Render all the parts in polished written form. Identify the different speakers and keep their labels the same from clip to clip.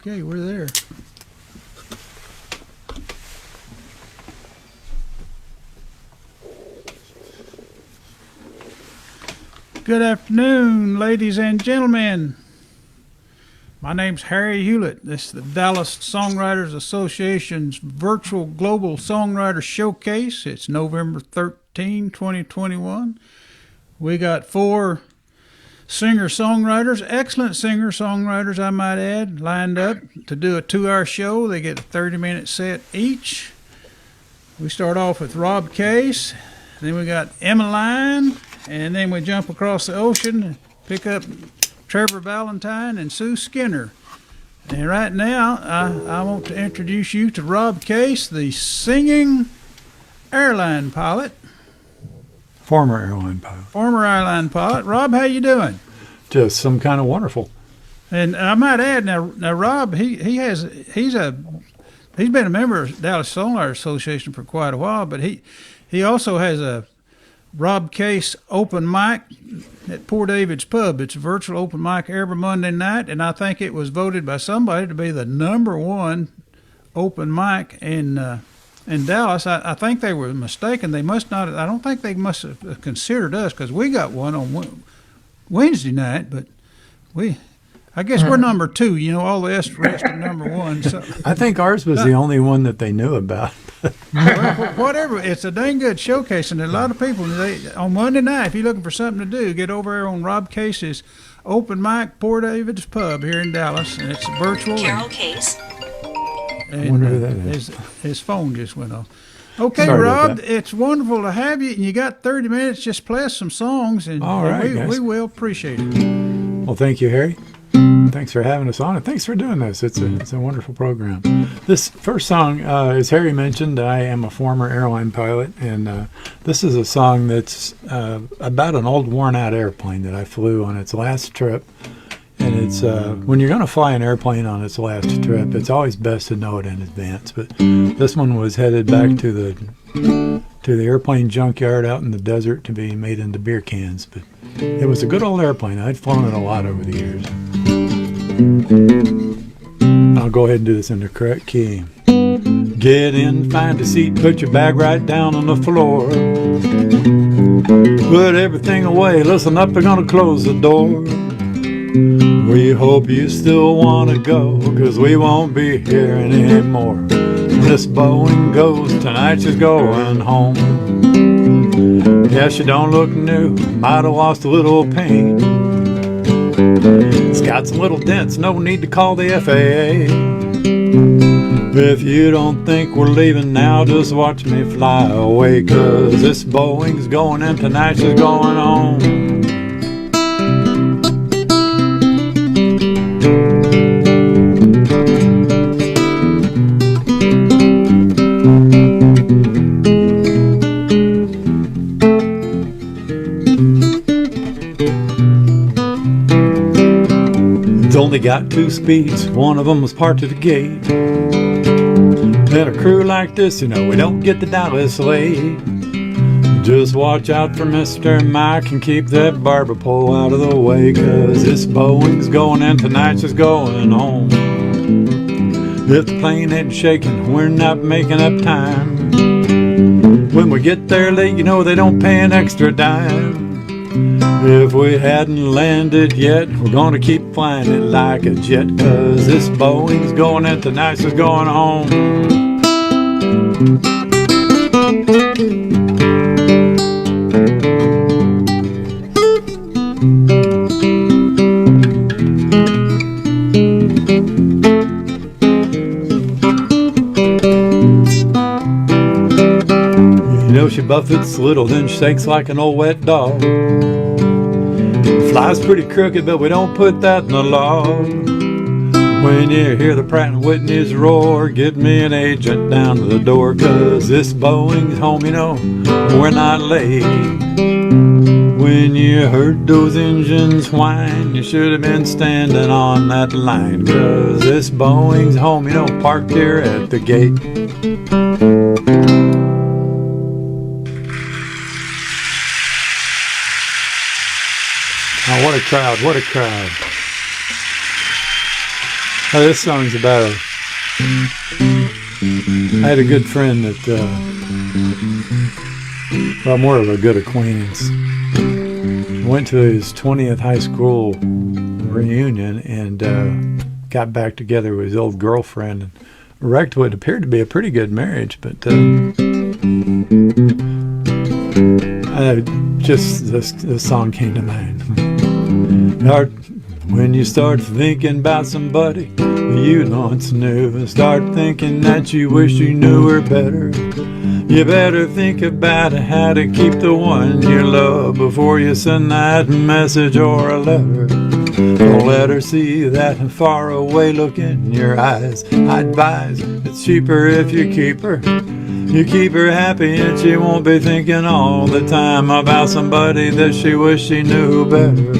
Speaker 1: Okay, we're there. Good afternoon, ladies and gentlemen. My name's Harry Hewlett. This is the Dallas Songwriters Association's virtual Global Songwriter Showcase. It's November 13, 2021. We got 4 singer-songwriters, excellent singer-songwriters, I might add, lined up to do a 2-hour show. They get a 30-minute set each. We start off with Rob Case, then we got Emmeline, and then we jump across the ocean and pick up Trevor, Valentine, and Sue Skinner. And right now, I want to introduce you to Rob Case, the singing airline pilot.
Speaker 2: Former airline pilot.
Speaker 1: Former airline pilot. Rob, how you doing?
Speaker 2: Just some kind of wonderful.
Speaker 1: And I might add, now Rob, he's been a member of Dallas Songwriter Association for quite a while, but he also has a Rob Case open mic at Poor David's Pub. It's a virtual open mic every Monday night, and I think it was voted by somebody to be the #1 open mic in Dallas. I think they were mistaken. They must not. I don't think they must have considered us because we got one on Wednesday night, but I guess we're #2. You know, all the rest are #1. So
Speaker 2: I think ours was the only one that they knew about.
Speaker 1: well, whatever. It's a dang good showcase, and a lot of people on Monday night, if you're looking for something to do, get over there on Rob Case's open mic, Poor David's Pub here in Dallas, and it's virtual.
Speaker 3: Carol Case.
Speaker 1: And,
Speaker 2: I wonder who that is.
Speaker 1: His phone just went off. Okay,
Speaker 2: Sorry
Speaker 1: Rob, it's wonderful to have you, and you got 30 minutes. Just play us some songs, and,
Speaker 2: All right, guys.
Speaker 1: we will appreciate it.
Speaker 2: Well, thank you, Harry. Thanks for having us on, and thanks for doing this. It's a wonderful program. This first song, as Harry mentioned, I am a former airline pilot, and this is a song that's about an old worn-out airplane that I flew on its last trip. And it's when you're going to fly an airplane on its last trip, it's always best to know it in advance. But this one was headed back to the airplane junkyard out in the desert to be made into beer cans. But it was a good old airplane. I'd flown it a lot over the years. I'll go ahead and do this in the correct key. Get in, find a seat, put your bag right down on the floor. Put everything away, listen up, they're gonna close the door. We hope you still wanna go, 'cause we won't be here anymore. When this Boeing goes, tonight she's going home. Yeah, she don't look new, might have lost a little paint. It's got some little dents, no need to call the FAA. If you don't think we're leaving now, just watch me fly away, 'cause this Boeing's going and tonight she's going home. Only got 2 speeds, one of them was parked at the gate. And a crew like this, you know, we don't get to Dallas late. Just watch out for Mr. Mike and keep that barber pole out of the way, 'cause this Boeing's going and tonight she's going home. If the plane ain't shaking, we're not making up time. When we get there late, you know they don't pay an extra dime. If we hadn't landed yet, we're gonna keep flying it like a jet, 'cause this Boeing's going and tonight she's going home. You know she buffets little, then shakes like an old wet dog. Flies pretty crooked, but we don't put that in the law. When you hear the Pratt & Whitney's roar, get me an agent down to the door, 'cause this Boeing's home, you know, we're not late. When you heard those engines whine, you should have been standing on that line, 'cause this Boeing's home, you know, parked here at the gate. Oh, what a crowd, what a crowd. Oh, this song's about I had a good friend that, well, more of a good acquaintance. Went to his 20th high school reunion and got back together with his old girlfriend and wrecked what appeared to be a pretty good marriage, but just this song came to mind. When you start thinking about somebody you once knew, start thinking that you wish you knew her better. You better think about how to keep the one you love before you send that message or a letter. Don't let her see that far away look in your eyes. I advise it's cheaper if you keep her. You keep her happy and she won't be thinking all the time about somebody that she wished she knew better.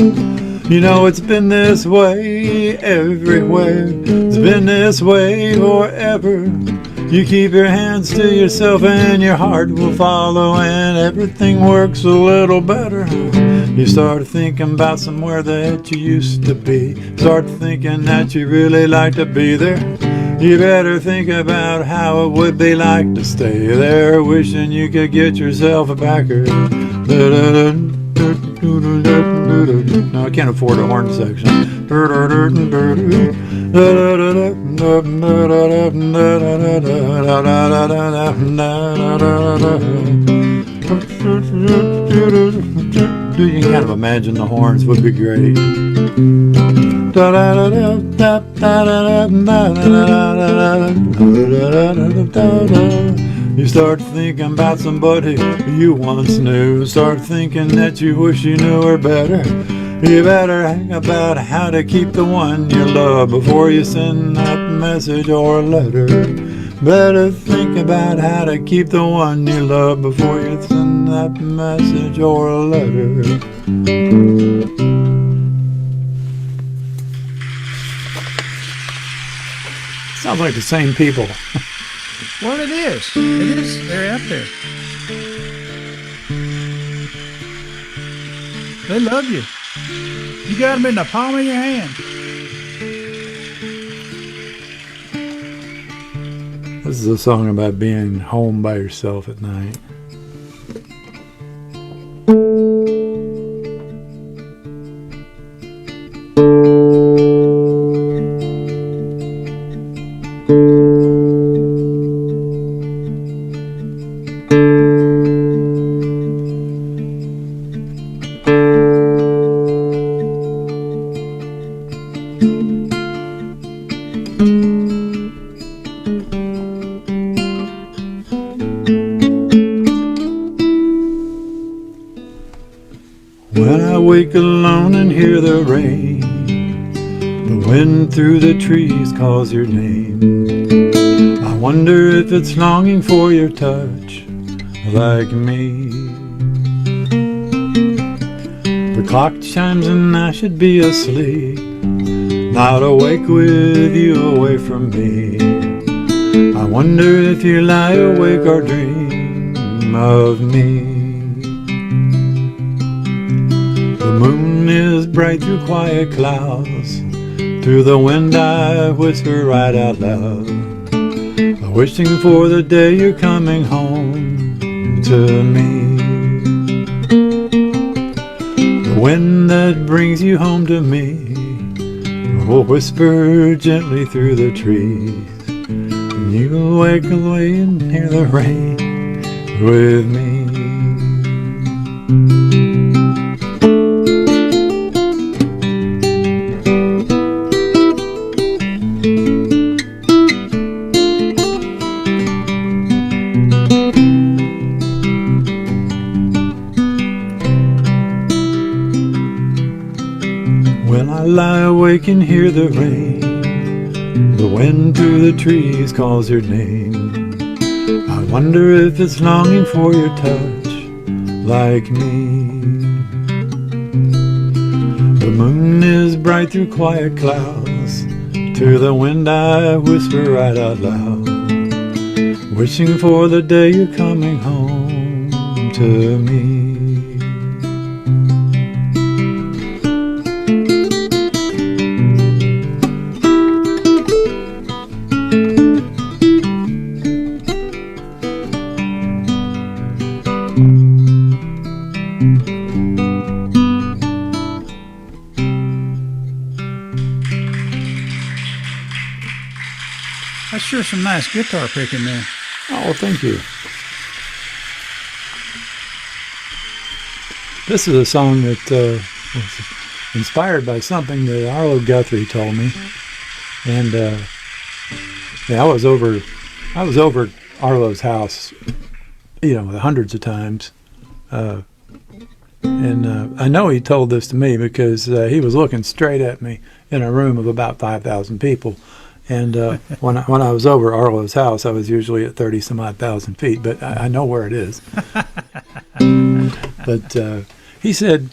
Speaker 2: You know it's been this way everywhere. It's been this way forever. You keep your hands to yourself and your heart will follow and everything works a little better. You start thinking about somewhere that you used to be. Start thinking that you really like to be there. You better think about how it would be like to stay there, wishing you could get yourself a backer. No, I can't afford a horn section. You can kind of imagine the horns would be great. You start thinking about somebody you once knew. Start thinking that you wish you knew her better. You better think about how to keep the one you love before you send that message or a letter. Better think about how to keep the one you love before you send that message or a letter. Sounds like the same people.
Speaker 1: Well, it is. It is. They're out there. They love you. You got them in the palm of your hand.
Speaker 2: This is a song about being home by yourself at night. When I wake alone and hear the rain, the wind through the trees calls your name. I wonder if it's longing for your touch, like me. The clock chimes and I should be asleep, not awake with you away from me. I wonder if you lie awake or dream of me. The moon is bright through quiet clouds. Through the wind I whisper right out loud, wishing for the day you're coming home to me. The wind that brings you home to me will whisper gently through the trees, and you'll wake away and hear the rain with me. When I lie awake and hear the rain, the wind through the trees calls your name. I wonder if it's longing for your touch, like me. The moon is bright through quiet clouds. To the wind I whisper right out loud, wishing for the day you're coming home to me.
Speaker 1: That's sure some nice guitar picking there.
Speaker 2: Oh, thank you. This is a song that was inspired by something that Arlo Guthrie told me, and I was over at Arlo's house, hundreds of times, and I know he told this to me because he was looking straight at me in a room of about 5,000 people. And when I was over Arlo's house, I was usually at 30 some odd thousand feet, but I know where it is. But he said,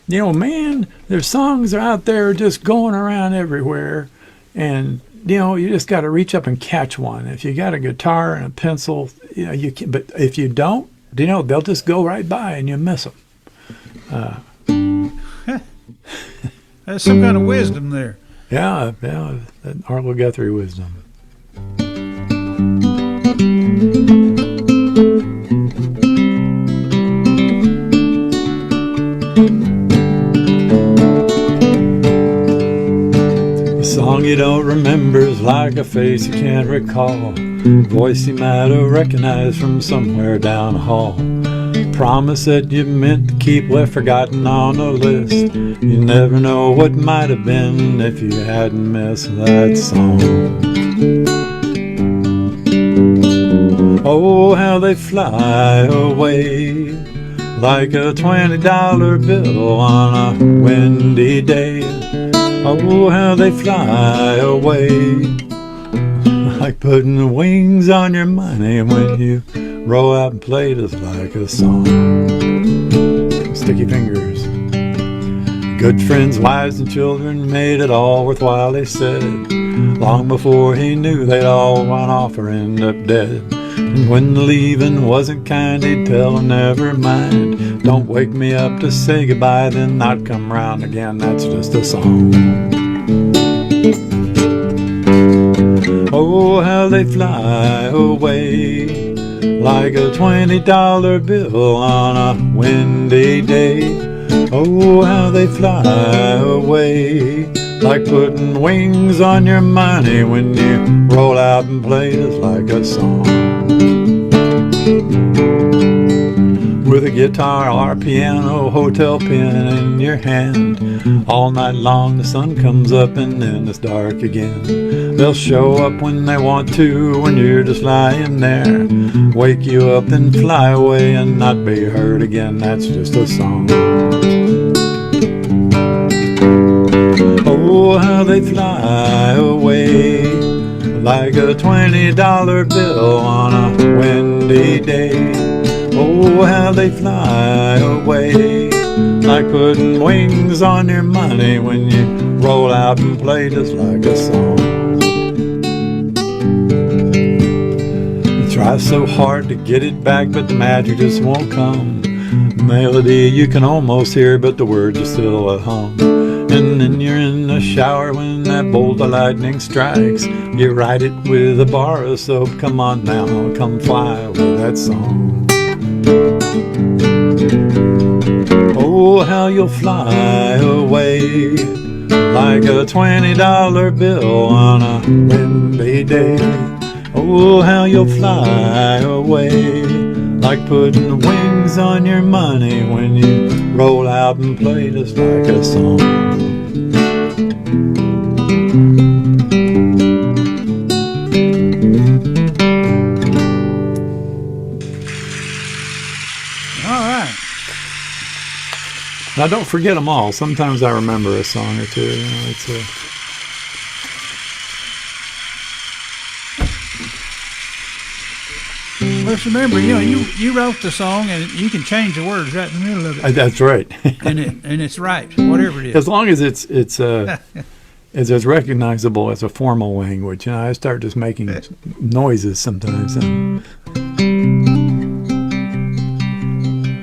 Speaker 2: man, there's songs out there just going around everywhere, and you just got to reach up and catch one. If you got a guitar and a pencil, you can. But if you don't, they'll just go right by and you miss them.
Speaker 1: There's some kind of wisdom there.
Speaker 2: Yeah, that Arlo Guthrie wisdom. A song you don't remember is like a face you can't recall. Voice you might have recognized from somewhere down the hall. Promise that you meant to keep left forgotten on a list. You never know what might have been if you hadn't missed that song. Oh, how they fly away like a $20 bill on a windy day. Oh, how they fly away like putting wings on your money when you roll out and play just like a song. Sticky fingers. Good friends, wives, and children made it all worthwhile, they said. Long before he knew they'd all run off or end up dead. And when the leaving wasn't kind, he'd tell them, never mind. Don't wake me up to say goodbye, then not come round again. That's just a song. Oh, how they fly away like a $20 bill on a windy day. Oh, how they fly away like putting wings on your money when you roll out and play just like a song. With a guitar or piano, hotel pen in your hand, all night long the sun comes up and then it's dark again. They'll show up when they want to, when you're just lying there, wake you up then fly away and not be heard again. That's just a song. Oh, how they fly away like a $20 bill on a windy day. Oh, how they fly away like putting wings on your money when you roll out and play just like a song. You try so hard to get it back, but the magic just won't come. Melody you can almost hear, but the words are still a hum. And then you're in the shower when that bolt of lightning strikes. You write it with a bar of soap. Come on now, come fly with that song. Oh, how you'll fly away like a $20 bill on a windy day. Oh, how you'll fly away like putting wings on your money when you roll out and play just like a song. Now, don't forget them all. Sometimes I remember a song or two. It's a...
Speaker 1: Let's remember, you wrote the song, and you can change the words right in the middle of it.
Speaker 2: That's right.
Speaker 1: and it's right, whatever it is.
Speaker 2: As long as it's as recognizable as a formal language. I start just making noises sometimes.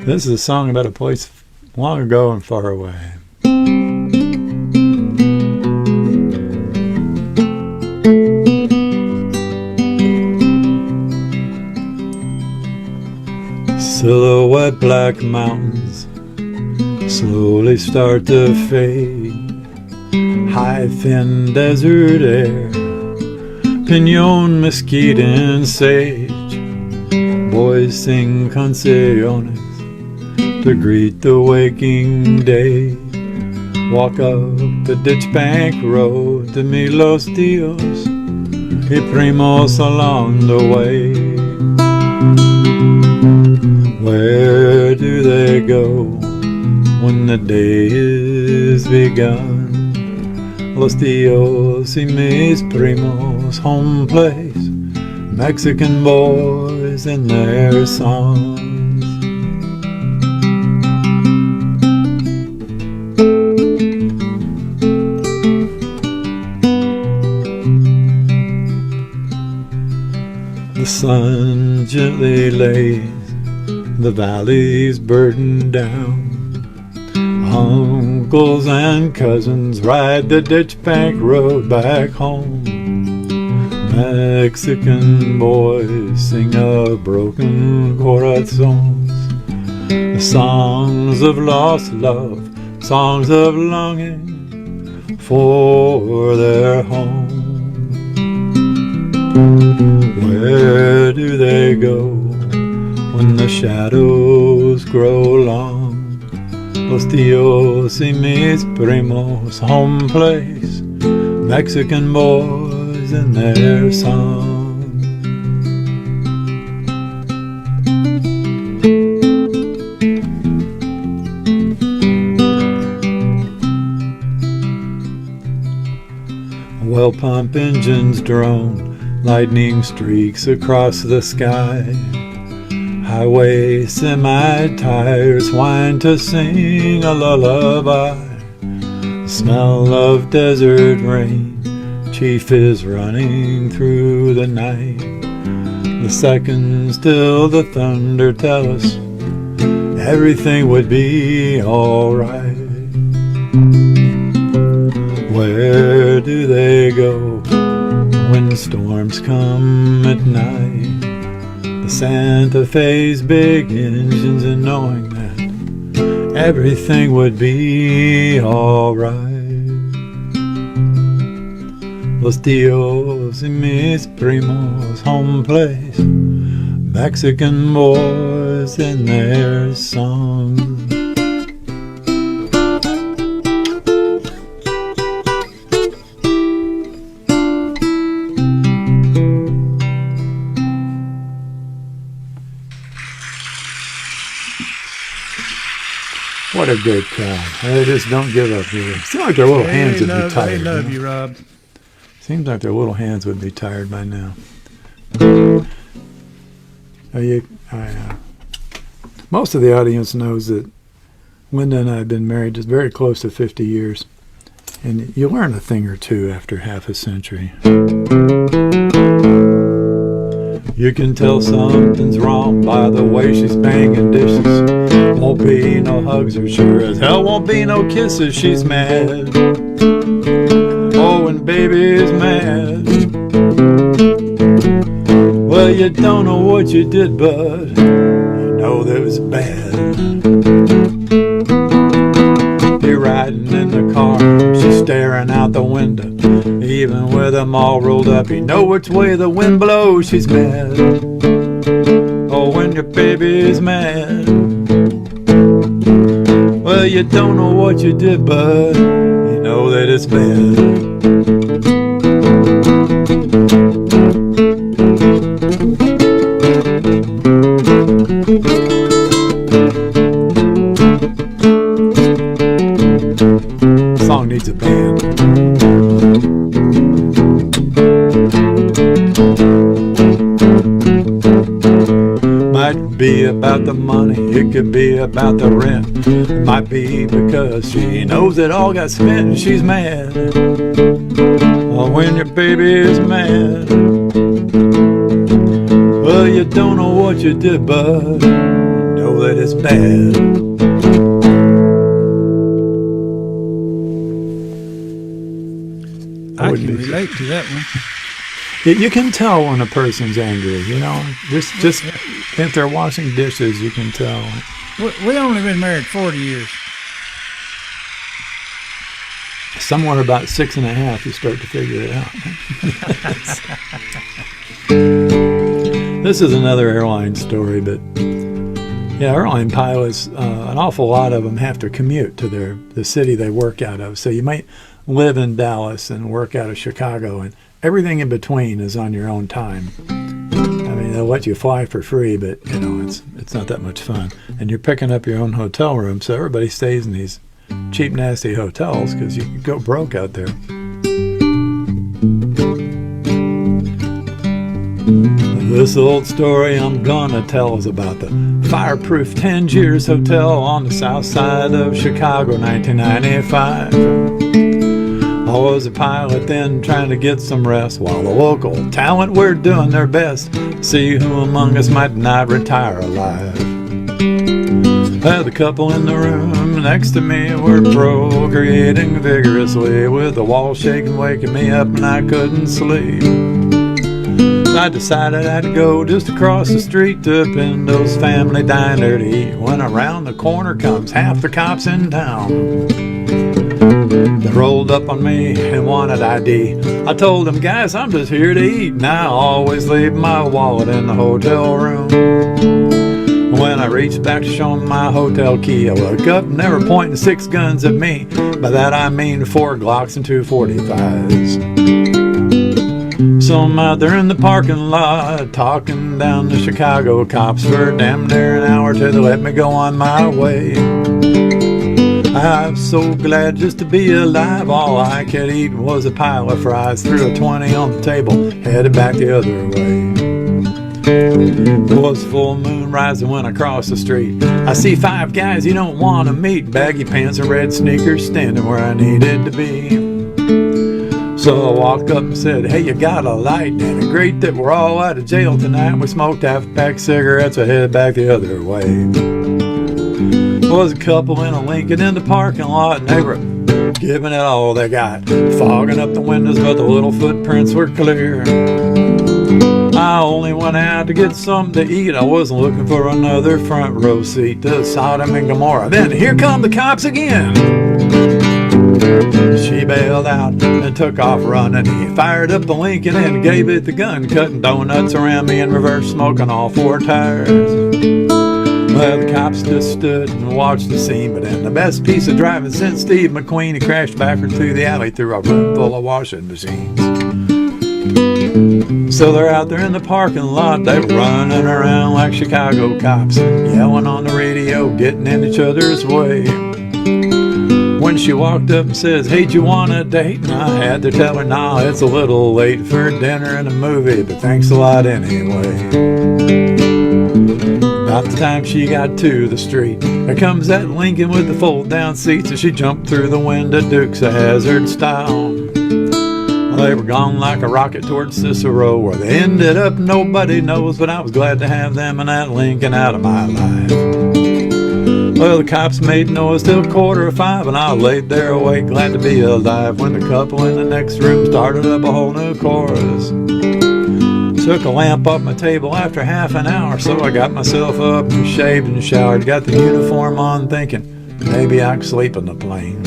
Speaker 2: This is a song about a place long ago and far away. Silhouette black mountains slowly start to fade. High thin desert air pinon, mesquite, and sage. Boys sing canciones to greet the waking day. Walk up the ditch bank road to meet los tios y primos along the way. Where do they go when the day is begun? Los tios y mis primos, home place, Mexican boys and their songs. The sun gently lays the valleys burdened down. Uncles and cousins ride the ditch bank road back home. Mexican boys sing of broken corazones, the songs of lost love, songs of longing for their home. Where do they go when the shadows grow long? Los tios y mis primos, home place, Mexican boys and their song. Well pump engines drone, lightning streaks across the sky. Highway semi-tires whine to sing a lullaby. Smell of desert rain, chief is running through the night. The seconds till the thunder tell us everything would be alright. Where do they go when storms come at night? The Santa Fe's big engines and knowing that everything would be alright. Los tios y mis primos, home place, Mexican boys and their songs. What a great crowd. They just don't give up here. Seems like their little hands would be tired.
Speaker 1: They love you, Rob.
Speaker 2: Seems like their little hands would be tired by now. Most of the audience knows that Linda and I have been married just very close to 50 years. And you learn a thing or two after half a century. You can tell something's wrong by the way she's banging dishes. Won't be no hugs, or sure as hell won't be no kisses. She's mad. Oh, and baby's mad. Well, you don't know what you did, but you know that it was bad. You're riding in the car, she's staring out the window. Even with them all rolled up, you know which way the wind blows. She's mad. Oh, when your baby's mad. Well, you don't know what you did, but you know that it's bad. The song needs a band. Might be about the money, it could be about the rent. It might be because she knows it all got spent and she's mad. Oh, when your baby is mad. Well, you don't know what you did, but you know that it's bad.
Speaker 1: I can relate to that one.
Speaker 2: You can tell when a person's angry, you know. Just if they're washing dishes, you can tell.
Speaker 1: We only been married 40 years.
Speaker 2: somewhere about 6.5, you start to figure it out. This is another airline story, but yeah, airline pilots, an awful lot of them have to commute to the city they work out of. So you might live in Dallas and work out of Chicago, and everything in between is on your own time. I mean, they'll let you fly for free, but it's not that much fun. And you're picking up your own hotel room, so everybody stays in these cheap, nasty hotels because you can go broke out there. This old story I'm gonna tell is about the fireproof Tangiers Hotel on the south side of Chicago, 1995. I was a pilot then, trying to get some rest, while the local talent were doing their best. See who among us might not retire alive. The couple in the room next to me were procreating vigorously, with the wall shaking, waking me up, and I couldn't sleep. I decided I had to go just across the street to Pindo's Family Diner to eat, when around the corner comes half the cops in town. They rolled up on me and wanted ID. I told them, guys, I'm just here to eat, and I always leave my wallet in the hotel room. When I reached back to show them my hotel key, I look up and they were pointing 6 guns at me. By that I mean 4 Glocks and 2 45s. So I'm out there in the parking lot, talking down the Chicago cops for damn near an hour till they let me go on my way. I'm so glad just to be alive. All I could eat was a pile of fries. Threw a 20 on the table, headed back the other way. It was full moon rising when I crossed the street. I see 5 guys you don't want to meet, baggy pants and red sneakers, standing where I needed to be. So I walked up and said, hey, you got a light? And it's great that we're all out of jail tonight. We smoked half a pack of cigarettes. I headed back the other way. Was a couple in a Lincoln in the parking lot, and they were giving it all they got, fogging up the windows, but the little footprints were clear. I only went out to get something to eat. I wasn't looking for another front row seat to Sodom and Gomorrah. Then here come the cops again. She bailed out and took off running. He fired up the Lincoln and gave it the gun, cutting donuts around me in reverse, smoking all 4 tires. Well, the cops just stood and watched the scene, but then the best piece of driving since Steve McQueen, he crashed backward through the alley through a room full of washing machines. So they're out there in the parking lot, they're running around like Chicago cops, yelling on the radio, getting in each other's way. When she walked up and says, hey, do you want a date? And I had to tell her, nah, it's a little late for dinner and a movie, but thanks a lot anyway. About the time she got to the street, there comes that Lincoln with the fold-down seats, and she jumped through the window, Dukes of Hazzard style. They were gone like a rocket towards Cicero. Where they ended up, nobody knows, but I was glad to have them and that Lincoln out of my life. Well, the cops made noise till 4:45, and I laid there awake, glad to be alive, when the couple in the next room started up a whole new chorus. Took a lamp off my table after half an hour, so I got myself up and shaved and showered, got the uniform on, thinking maybe I could sleep on the plane.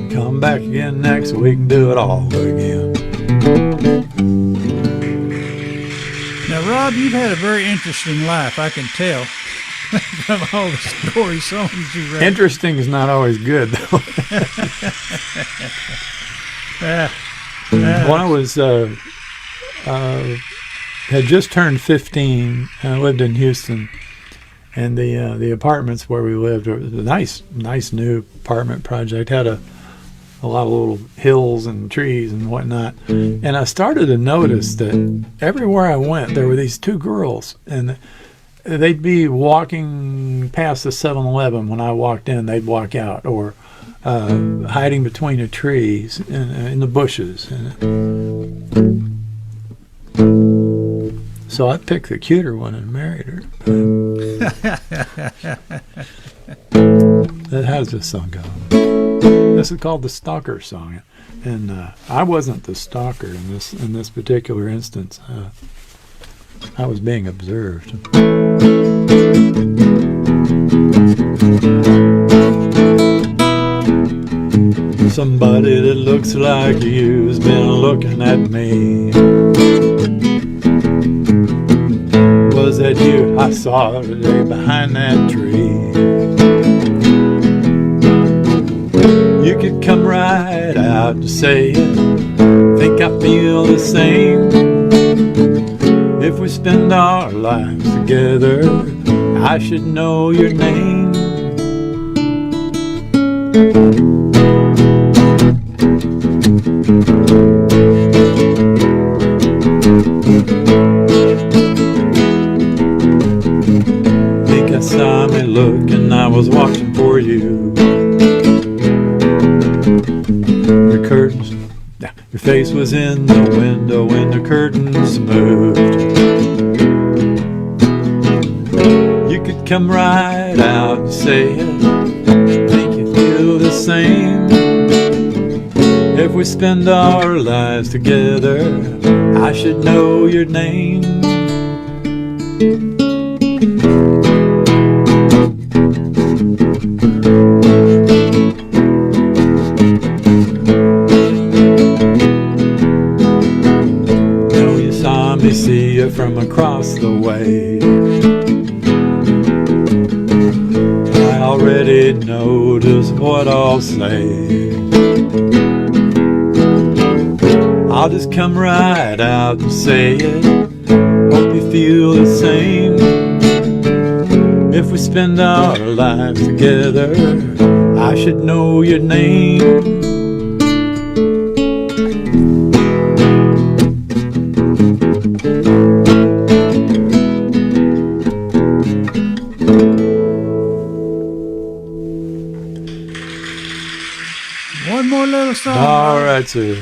Speaker 2: Come back again next week and do it all again.
Speaker 1: Now, Rob, you've had a very interesting life, I can tell, from all the story songs you read.
Speaker 2: Interesting is not always good, though. When I was had just turned 15, I lived in Houston, and the apartments where we lived, it was a nice new apartment project, had a lot of little hills and trees and whatnot. And I started to notice that everywhere I went, there were these 2 girls, and they'd be walking past the 7-Eleven when I walked in. They'd walk out, or hiding between the trees in the bushes. So I picked the cuter one and married her. How's this song go? This is called the Stalker Song, and I wasn't the stalker in this particular instance. I was being observed. somebody that looks like you's been looking at me. Was that you I saw today behind that tree? You could come right out and say it. Think I feel the same. If we spend our lives together, I should know your name. Think I saw me looking, I was watching for you. The curtains, your face was in the window when the curtains moved. You could come right out and say it. Think you feel the same. If we spend our lives together, I should know your name. Know you saw me see you from across the way. I already know just what I'll say. I'll just come right out and say it. Hope you feel the same. If we spend our lives together, I should know your name.
Speaker 1: One more little song.
Speaker 2: All right, sir.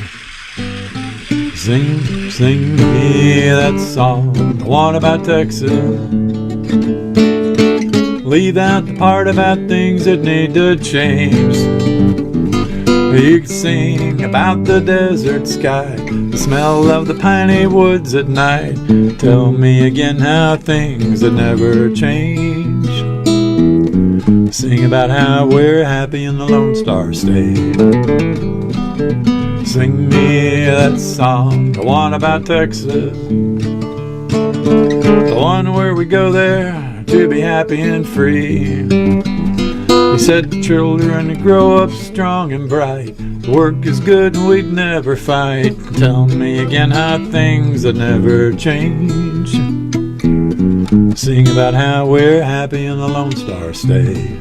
Speaker 2: Sing me that song, the one about Texas. Leave out the part about things that need to change. You can sing about the desert sky, the smell of the piney woods at night. Tell me again how things that never change. Sing about how we're happy in the Lone Star State. Sing me that song, the one about Texas. The one where we go there to be happy and free. He said the children grow up strong and bright. The work is good and we'd never fight. Tell me again how things that never change. Sing about how we're happy in the Lone Star State.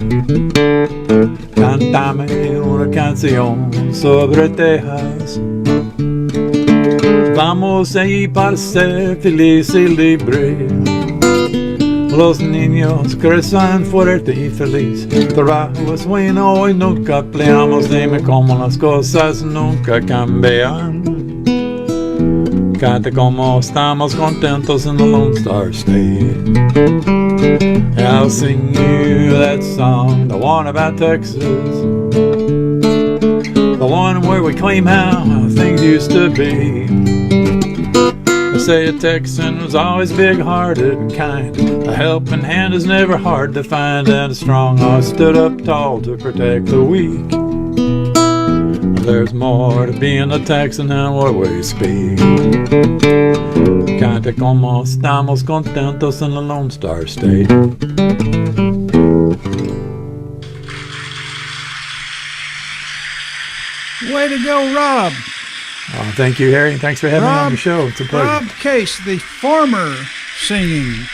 Speaker 2: Cántame una canción sobre Texas. Vamos ahí para ser felices y libres. Los niños crecen fuertes y felices. Trabajo es bueno y nunca peleamos. Dime cómo las cosas nunca cambian. Canta como estamos contentos in the Lone Star State. I'll sing you that song, the one about Texas. The one where we claim how things used to be. They say a Texan was always big-hearted and kind. A helping hand is never hard to find, and a strong heart stood up tall to protect the weak. There's more to being a Texan than what we speak. Canta como estamos contentos in the Lone Star State.
Speaker 1: Way to go, Rob.
Speaker 2: Oh, thank you, Harry. Thanks for having me on your show. It's a pleasure.
Speaker 1: Rob Case, the former singing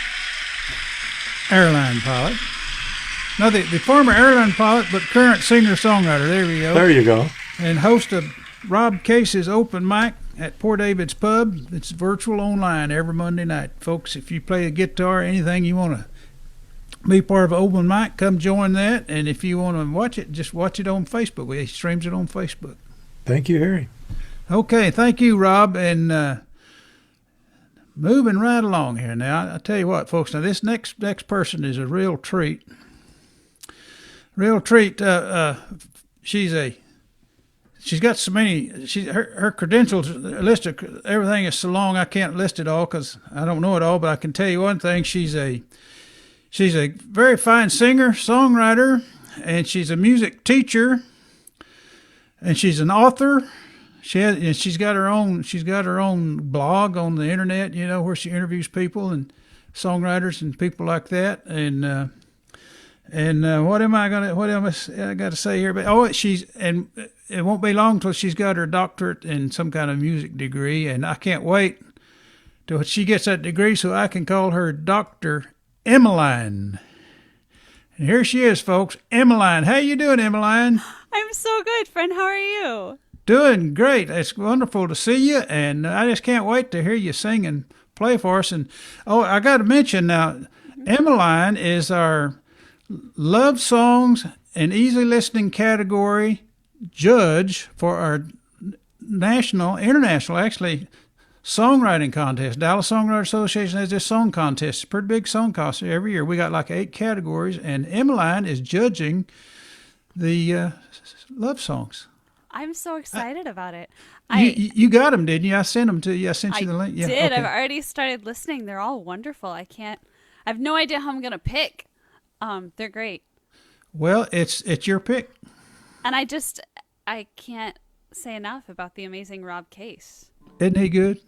Speaker 1: airline pilot. No, the former airline pilot, but current singer-songwriter. There we go.
Speaker 2: There you go.
Speaker 1: And host of Rob Case's open mic at Poor David's Pub. It's virtual online every Monday night. Folks, if you play the guitar, anything you want to be part of an open mic, come join that. And if you want to watch it, just watch it on Facebook. He streams it on Facebook.
Speaker 2: Thank you, Harry.
Speaker 1: Okay, thank you, Rob. And moving right along here now, I tell you what, folks. Now this next person is a real treat. Real treat. She's got so many. Her credentials listed. Everything is so long I can't list it all because I don't know it all. But I can tell you one thing: she's a very fine singer, songwriter, and she's a music teacher. and she's an author. She's got her own blog on the internet, where she interviews people and songwriters and people like that. And what am I got to say here? But and it won't be long till she's got her doctorate in some kind of music degree, and I can't wait till she gets that degree so I can call her Dr. Emmeline. And here she is, folks, Emmeline. How you doing, Emmeline?
Speaker 3: I'm so good, friend. How are you?
Speaker 1: Doing great. It's wonderful to see you, and I just can't wait to hear you sing and play for us. And I got to mention now, Emmeline is our love songs and easy listening category judge for our international, actually, songwriting contest. Dallas Songwriter Association has this song contest. It's a pretty big song contest every year. We got like 8 categories, and Emmeline is judging the love songs.
Speaker 3: I'm so excited about it.
Speaker 1: You got them, didn't you? I sent them to you. I sent you the link.
Speaker 3: I did. Okay. I've already started listening. They're all wonderful. I have no idea how I'm going to pick. They're great.
Speaker 1: Well, it's your pick.
Speaker 3: And I can't say enough about the amazing Rob Case.
Speaker 1: Isn't he good?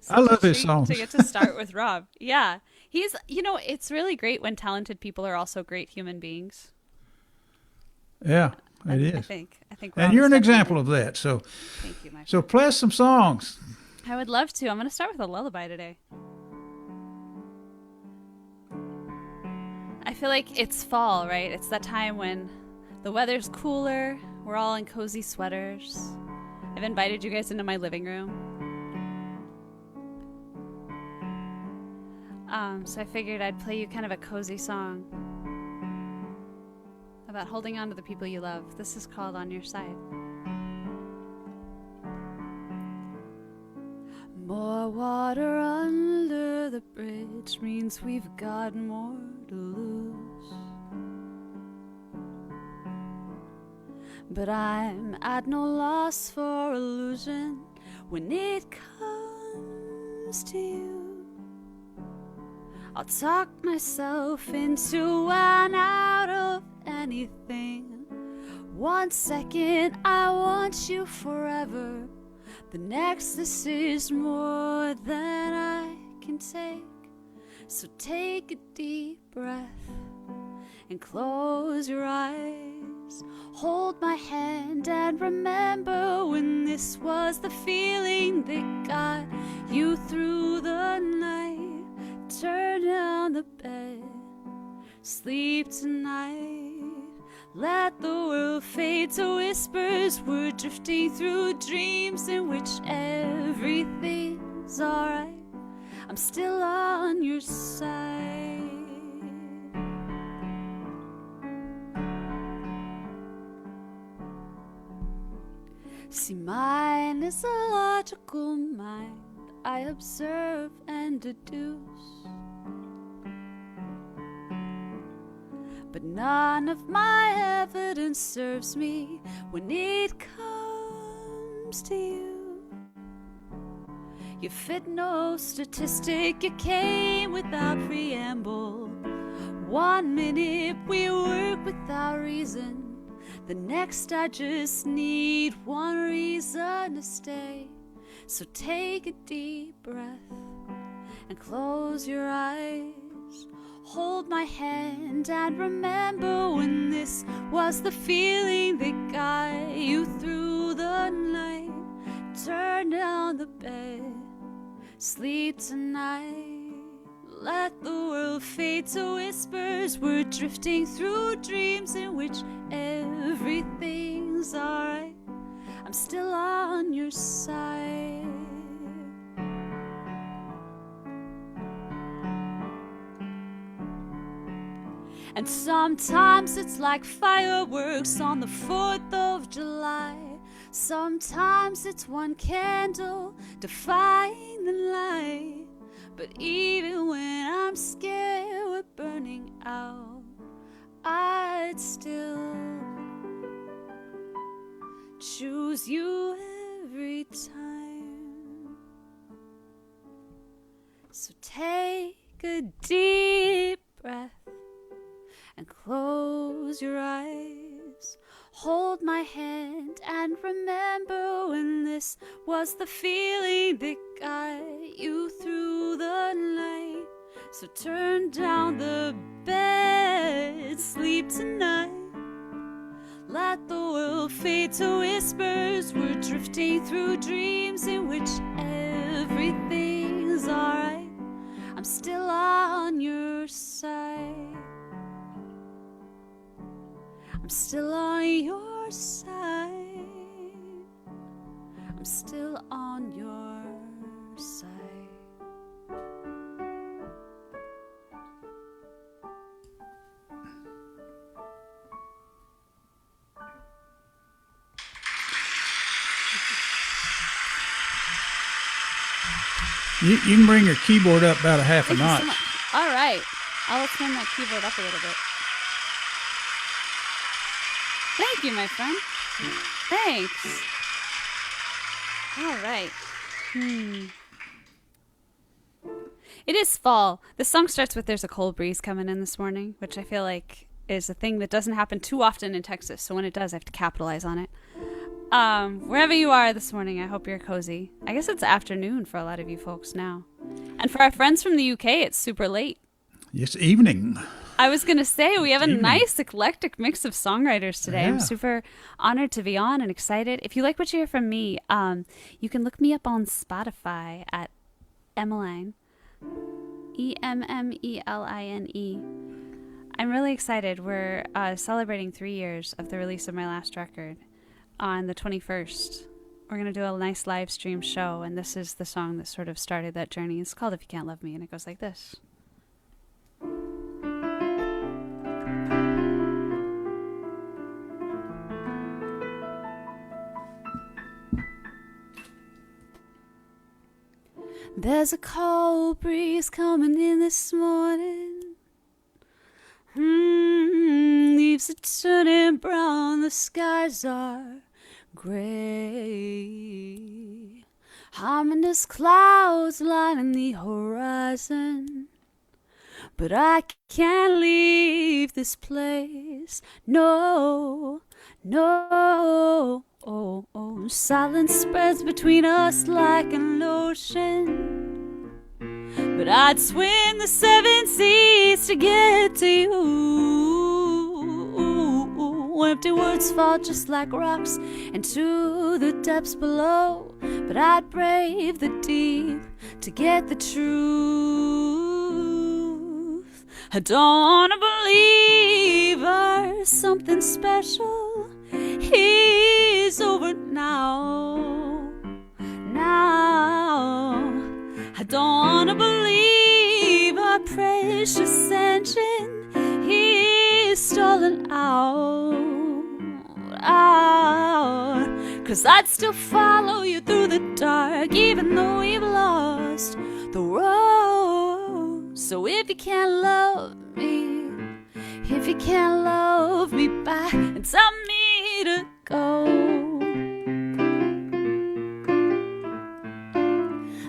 Speaker 1: I love his songs.
Speaker 3: To get to start with Rob. Yeah. He's, it's really great when talented people are also great human beings.
Speaker 1: Yeah. It is.
Speaker 3: I think.
Speaker 1: And you're an example of that. So,
Speaker 3: thank you, my friend.
Speaker 1: So play us some songs.
Speaker 3: I would love to. I'm going to start with a lullaby today. I feel like it's fall, right? It's that time when the weather's cooler. We're all in cozy sweaters. I've invited you guys into my living room. So I figured I'd play you kind of a cozy song about holding on to the people you love. This is called On Your Side. More water under the bridge means we've got more to lose. But I'm at no loss for illusion when it comes to you. I'll talk myself into and out of anything. 1 second I want you forever. The next this is more than I can take. So take a deep breath and close your eyes. Hold my hand and remember when this was the feeling that got you through the night. Turn down the bed, sleep tonight. Let the world fade to whispers. We're drifting through dreams in which everything's alright. I'm still on your side. See, mine is a logical mind. I observe and deduce. But none of my evidence serves me when it comes to you. You fit no statistic, you came without preamble. 1 minute we work without reason. The next I just need one reason to stay. So take a deep breath and close your eyes. Hold my hand and remember when this was the feeling that got you through the night. Turn down the bed, sleep tonight. Let the world fade to whispers. We're drifting through dreams in which everything's alright. I'm still on your side. And sometimes it's like fireworks on the 4th of July. Sometimes it's one candle defying the light. But even when I'm scared we're burning out, I'd still choose you every time. So take a deep breath and close your eyes. Hold my hand and remember when this was the feeling that got you through the night. So turn down the bed, sleep tonight. Let the world fade to whispers. We're drifting through dreams in which everything's alright. I'm still on your side. I'm still on your side. I'm still on your side.
Speaker 1: You can bring your keyboard up about a half a
Speaker 3: Thank you
Speaker 1: notch.
Speaker 3: so much. All right. I'll turn that keyboard up a little bit. Thank you, my friend. Thanks. All right. It is fall. The song starts with "There's a cold breeze coming in this morning," which I feel like is a thing that doesn't happen too often in Texas. So when it does, I have to capitalize on it. Wherever you are this morning, I hope you're cozy. I guess it's afternoon for a lot of you folks now. And for our friends from the UK, it's super late.
Speaker 1: It's evening.
Speaker 3: I was going to say, we have a
Speaker 1: Evening.
Speaker 3: nice eclectic mix of songwriters today.
Speaker 1: Yeah.
Speaker 3: I'm super honored to be on and excited. If you like what you hear from me, you can look me up on Spotify at Emmeline. Emmeline. I'm really excited. We're celebrating 3 years of the release of my last record on the 21st. We're going to do a nice live stream show, and this is the song that sort of started that journey. It's called If You Can't Love Me, and it goes like this. There's a cold breeze coming in this morning. Leaves are turning brown, the skies are gray. Ominous clouds lining the horizon. But I can't leave this place. No, no. Silence spreads between us like an ocean. But I'd swim the 7 seas to get to you. Empty words fall just like rocks into the depths below. But I'd brave the deep to get the truth. I don't wanna believe our something special is over now. I don't wanna believe our precious engine is stalling out. 'Cause I'd still follow you through the dark, even though we've lost the road. So if you can't love me, if you can't love me back, and tell me to go.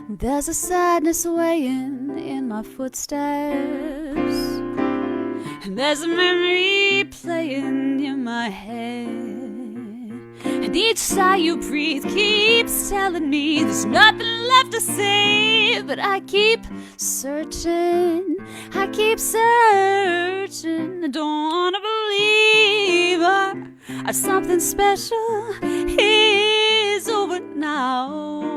Speaker 3: There's a sadness weighing in my footsteps, and there's a memory playing in my head. And each sigh you breathe keeps telling me there's nothing left to say. But I keep searching, I keep searching. I don't wanna believe our something special is over now.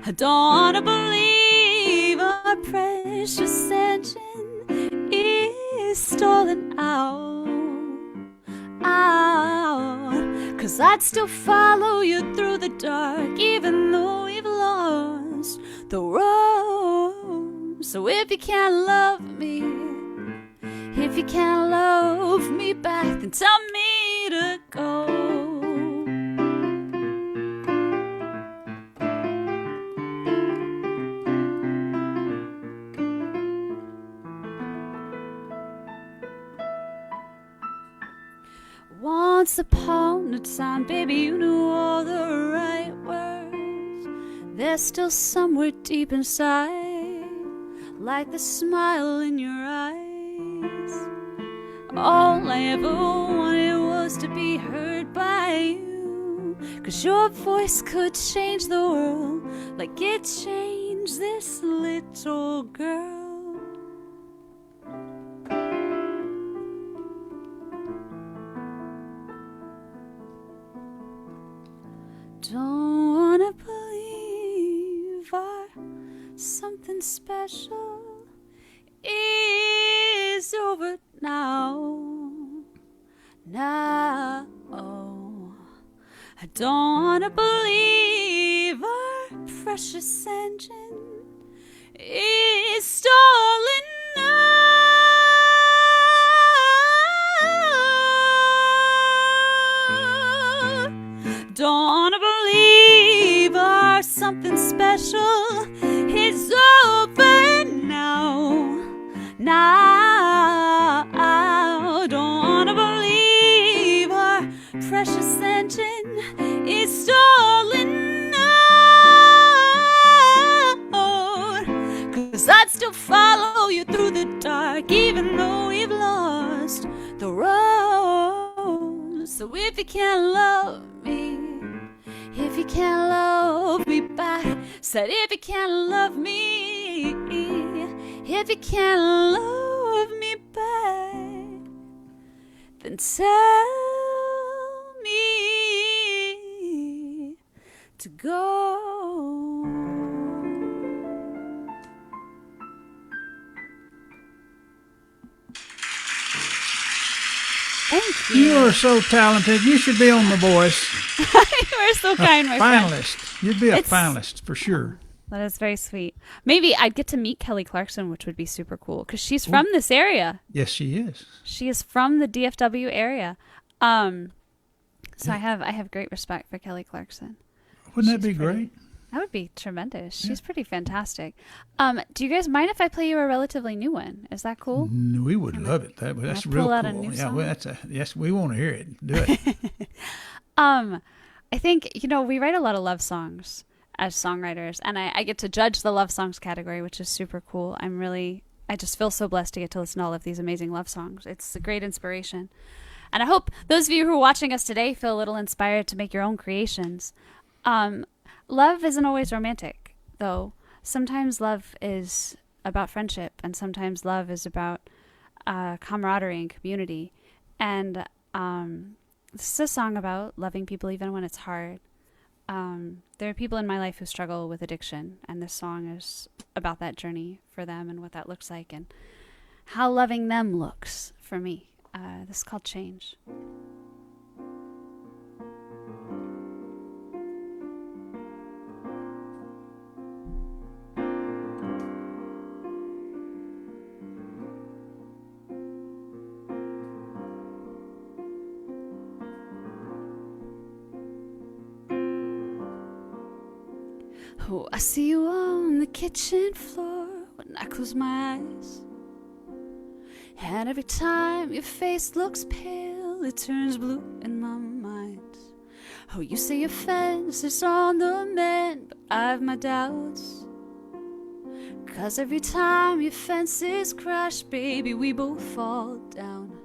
Speaker 3: I don't wanna believe our precious engine is stalling out. 'Cause I'd still follow you through the dark, even though we've lost the road. So if you can't love me, if you can't love me back, then tell me to go. Once upon a time, baby, you knew all the right words. They're still somewhere deep inside, like the smile in your eyes. All I ever wanted was to be heard by you, 'cause your voice could change the world like it changed this little girl. Don't wanna believe our something special is over now. Now, I don't wanna believe our precious engine is stalling now. Don't wanna believe our something special is over now. Now, don't wanna believe our precious engine is stalling out. 'Cause I'd still follow you through the dark, even though we've lost the road. So if you can't love me, if you can't love me back, said if you can't love me, if you can't love me back, then tell me to go. Thank you.
Speaker 1: You are so talented. You should be on The Voice.
Speaker 3: You are so kind, my friend.
Speaker 1: Finalist. You'd be a finalist for sure.
Speaker 3: That is very sweet. Maybe I'd get to meet Kelly Clarkson, which would be super cool, because she's from this area.
Speaker 1: Yes, she is.
Speaker 3: She is from the DFW area. So I have great respect for Kelly Clarkson.
Speaker 1: Wouldn't that be great?
Speaker 3: That would be tremendous. She's pretty fantastic. Do you guys mind if I play you a relatively new one? Is that cool?
Speaker 1: We would love it. That's
Speaker 3: I'll
Speaker 1: real
Speaker 3: pull
Speaker 1: cool.
Speaker 3: out a new song?
Speaker 1: Yes, we want to hear it. Do it.
Speaker 3: I think, we write a lot of love songs as songwriters, and I get to judge the love songs category, which is super cool. I just feel so blessed to get to listen to all of these amazing love songs. It's a great inspiration. And I hope those of you who are watching us today feel a little inspired to make your own creations. Love isn't always romantic, though. Sometimes love is about friendship, and sometimes love is about camaraderie and community. And this is a song about loving people even when it's hard. There are people in my life who struggle with addiction, and this song is about that journey for them and what that looks like and how loving them looks for me. This is called Change. Oh, I see you on the kitchen floor when I close my eyes. And every time your face looks pale, it turns blue in my mind. Oh, you say your fence is on the mend, but I've my doubts. 'Cause every time your fences crash, baby, we both fall down.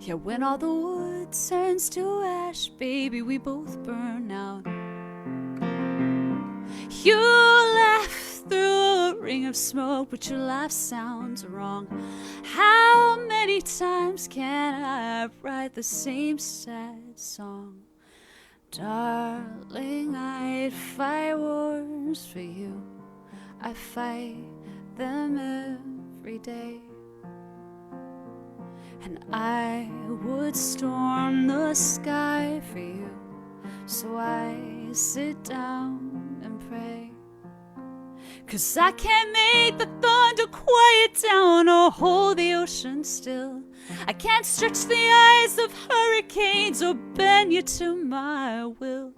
Speaker 3: Yeah, when all the wood turns to ash, baby, we both burn out. You laugh through a ring of smoke, but your laugh sounds wrong. How many times can I write the same sad song? Darling, I'd fight wars for you. I fight them every day. And I would storm the sky for you. So I sit down and pray. 'Cause I can't make the thunder quiet down or hold the ocean still. I can't stretch the eyes of hurricanes or bend you to my will.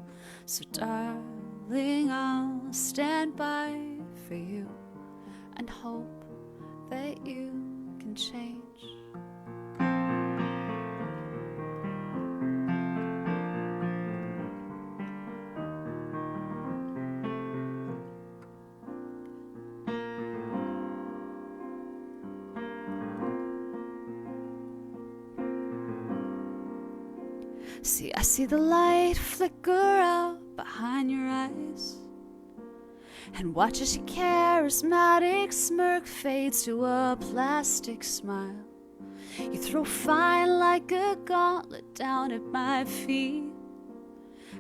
Speaker 3: So darling, I'll stand by for you and hope that you can change. See, I see the light flicker out behind your eyes, and watch as your charismatic smirk fades to a plastic smile. You throw fine like a gauntlet down at my feet,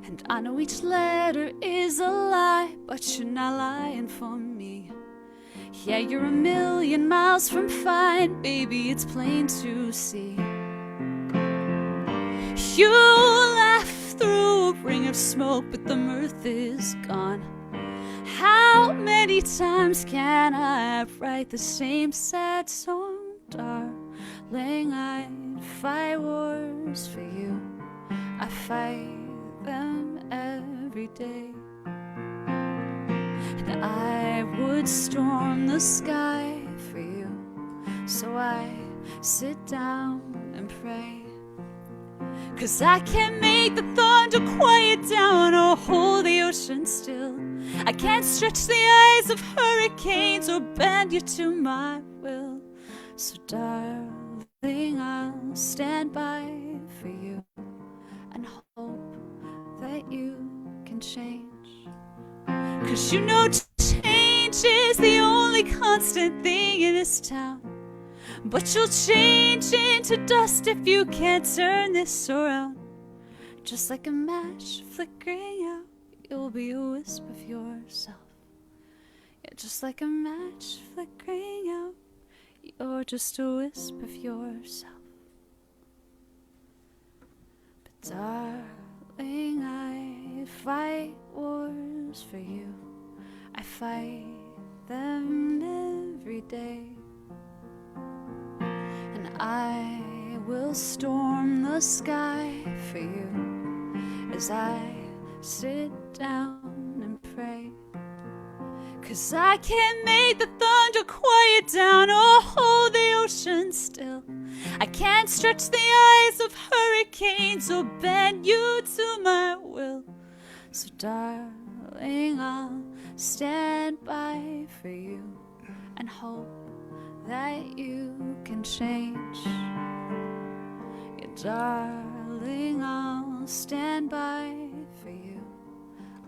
Speaker 3: and I know each letter is a lie, but you're not lying for me. Yeah, you're a million miles from fine, baby, it's plain to see. You laugh through a ring of smoke, but the mirth is gone. How many times can I write the same sad song, darling? I'd fight wars for you. I fight them every day. And I would storm the sky for you. So I sit down and pray. 'Cause I can't make the thunder quiet down or hold the ocean still. I can't stretch the eyes of hurricanes or bend you to my will. So darling, I'll stand by for you and hope that you can change. 'Cause you know change is the only constant thing in this town. But you'll change into dust if you can't turn this around. Just like a match flickering out, you'll be a wisp of yourself. Yeah, just like a match flickering out, you're just a wisp of yourself. But darling, I fight wars for you. I fight them every day. And I will storm the sky for you as I sit down and pray. 'Cause I can't make the thunder quiet down or hold the ocean still. I can't stretch the eyes of hurricanes or bend you to my will. So darling, I'll stand by for you and hope that you can change. Yeah, darling, I'll stand by for you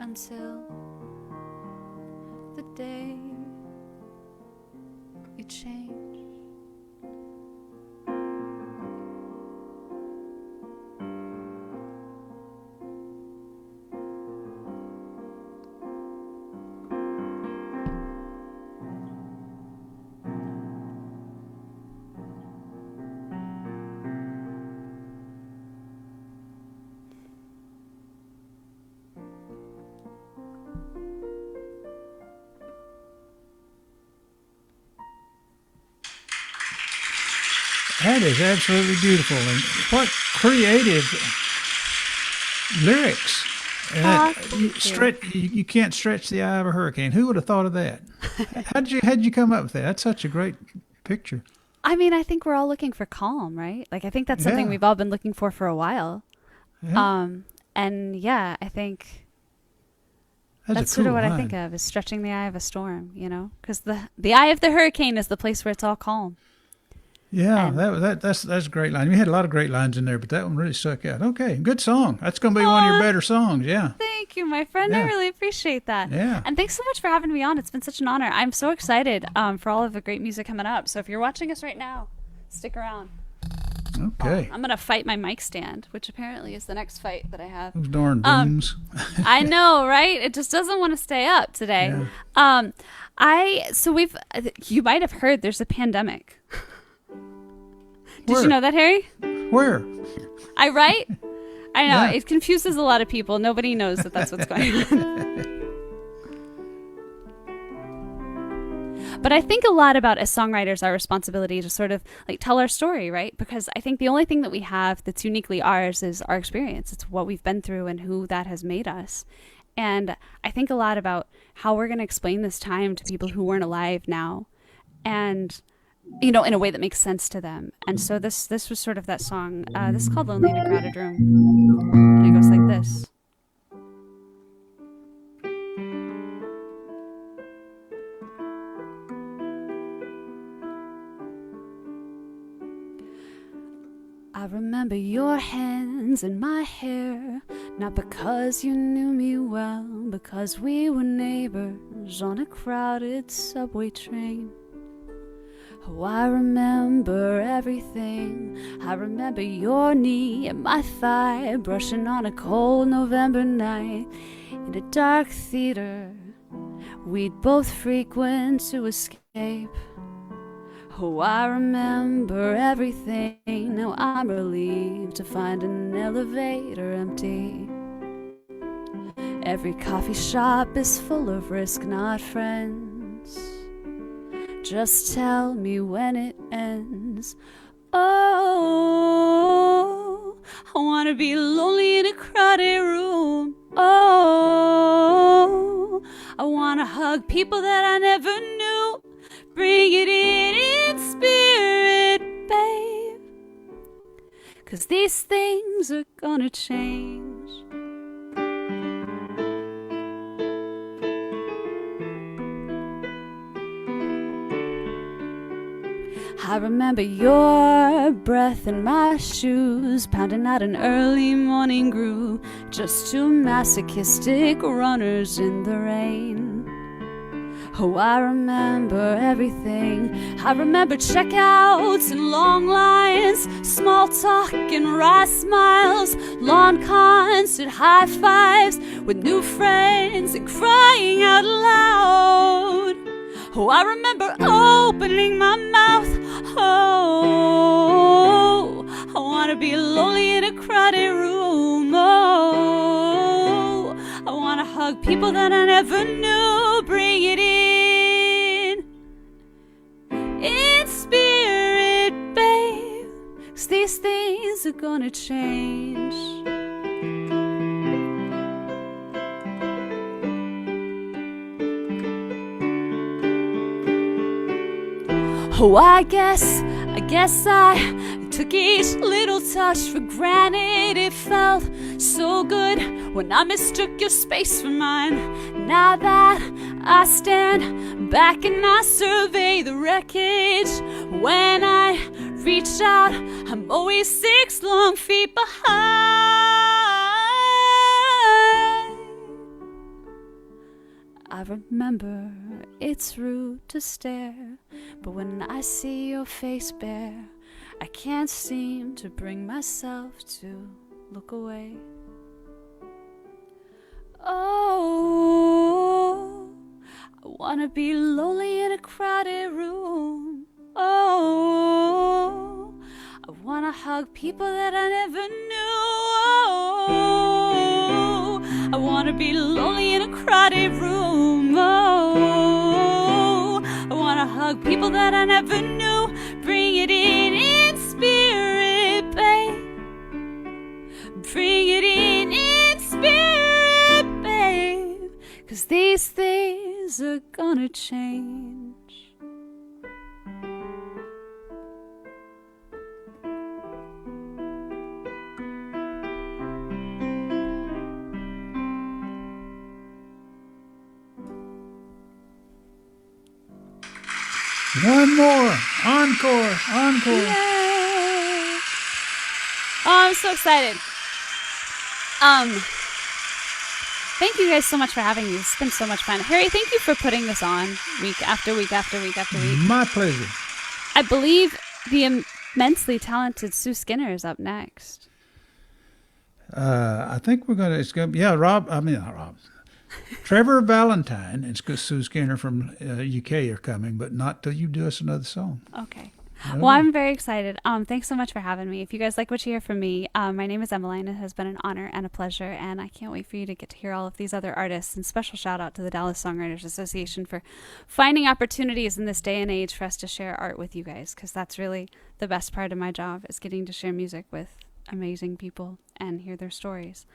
Speaker 3: until the day you change.
Speaker 1: That is absolutely beautiful. And what creative lyrics. You can't stretch the eye of a hurricane. Who would have thought of that? How'd you come up with that? That's such a great picture.
Speaker 3: I mean, I think we're all looking for calm, right? Like, I think that's something
Speaker 1: Yeah.
Speaker 3: we've all been looking for a while.
Speaker 1: Yeah.
Speaker 3: And yeah, I think that's
Speaker 1: a
Speaker 3: sort of
Speaker 1: cool
Speaker 3: what I
Speaker 1: line.
Speaker 3: think of is stretching the eye of a storm, you know? Because the eye of the hurricane is the place where it's all calm.
Speaker 1: Yeah,
Speaker 3: And-
Speaker 1: that's a great line. You had a lot of great lines in there, but that one really stuck out. Okay, good song. That's going to be one of your better songs. Yeah.
Speaker 3: Thank you, my friend. I
Speaker 1: Yeah.
Speaker 3: really appreciate that.
Speaker 1: Yeah.
Speaker 3: And thanks so much for having me on. It's been such an honor. I'm so excited for all of the great music coming up. So if you're watching us right now, stick around.
Speaker 1: Okay.
Speaker 3: I'm going to fight my mic stand, which apparently is the next fight that I have.
Speaker 1: Those darn booms.
Speaker 3: I know, right? It just doesn't want to stay up today.
Speaker 1: Yeah.
Speaker 3: You might have heard there's a pandemic. Did
Speaker 1: Where?
Speaker 3: you know that, Harry?
Speaker 1: Where?
Speaker 3: I know.
Speaker 1: Yeah.
Speaker 3: It confuses a lot of people. Nobody knows that that's what's going on. But I think a lot about, as songwriters, our responsibility to sort of like tell our story, right? Because I think the only thing that we have that's uniquely ours is our experience. It's what we've been through and who that has made us. And I think a lot about how we're going to explain this time to people who weren't alive now, and in a way that makes sense to them. And so this was sort of that song. This is called "Lonely in a Crowded Room," and it goes like this. I remember your hand hands in my hair, not because you knew me well, because we were neighbors on a crowded subway train. Oh, I remember everything. I remember your knee and my thigh brushing on a cold November night in a dark theater we'd both frequent to escape. Oh, I remember everything. Now I'm relieved to find an elevator empty. Every coffee shop is full of risk, not friends. Just tell me when it ends. Oh, I wanna be lonely in a crowded room. Oh, I wanna hug people that I never knew. Bring it in spirit, babe. 'Cause these things are gonna change. I remember your breath in my shoes, pounding out an early morning groove, just two masochistic runners in the rain. Oh, I remember everything. I remember checkouts and long lines, small talk and wry smiles, lawn concert high fives with new friends and crying out loud. Oh, I remember opening my mouth. Oh, I wanna be lonely in a crowded room. Oh, I wanna hug people that I never knew. Bring it in spirit, babe. 'Cause these things are gonna change. Oh, I guess I took each little touch for granted. It felt so good when I mistook your space for mine. Now that I stand back and I survey the wreckage, when I reach out, I'm always 6 long feet behind. I remember it's rude to stare, but when I see your face bare, I can't seem to bring myself to look away. Oh, I wanna be lonely in a crowded room. Oh, I wanna hug people that I never knew. Oh, I wanna be lonely in a crowded room. Oh, I wanna hug people that I never knew. Bring it in spirit, babe. Bring it in spirit, babe. 'Cause these things are gonna change.
Speaker 1: One more. Encore.
Speaker 3: Yay! Oh, I'm so excited. Thank you guys so much for having me. It's been so much fun. Harry, thank you for putting this on week after week after week after week.
Speaker 1: My pleasure.
Speaker 3: I believe the immensely talented Sue Skinner is up next.
Speaker 1: I think it's going to be, Rob. Trevor, Valentine, and Sue Skinner from UK are coming, but not till you do us another song.
Speaker 3: Okay. Well, I'm very excited. Thanks so much for having me. If you guys like what you hear from me, my name is Emmeline. It has been an honor and a pleasure, and I can't wait for you to get to hear all of these other artists. And special shout out to the Dallas Songwriters Association for finding opportunities in this day and age for us to share art with you guys, because that's really the best part of my job, is getting to share music with amazing people and hear their stories.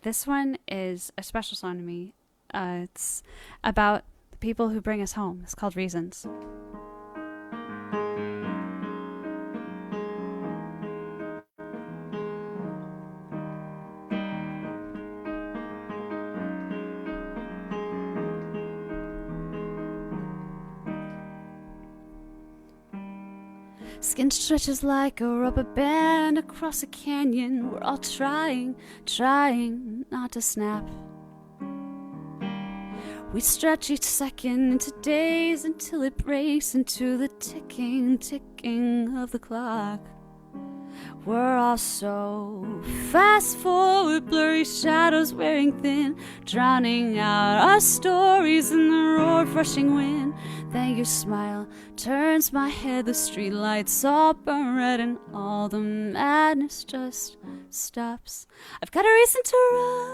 Speaker 3: This one is a special song to me. It's about the people who bring us home. It's called Reasons. Skin stretches like a rubber band across a canyon. We're all trying not to snap. We stretch each second into days until it breaks into the ticking of the clock. We're all so fast forward, blurry shadows wearing thin, drowning out our stories in the roar of rushing wind. Then your smile turns my head, the streetlights all burn red, and all the madness just stops. I've got a reason to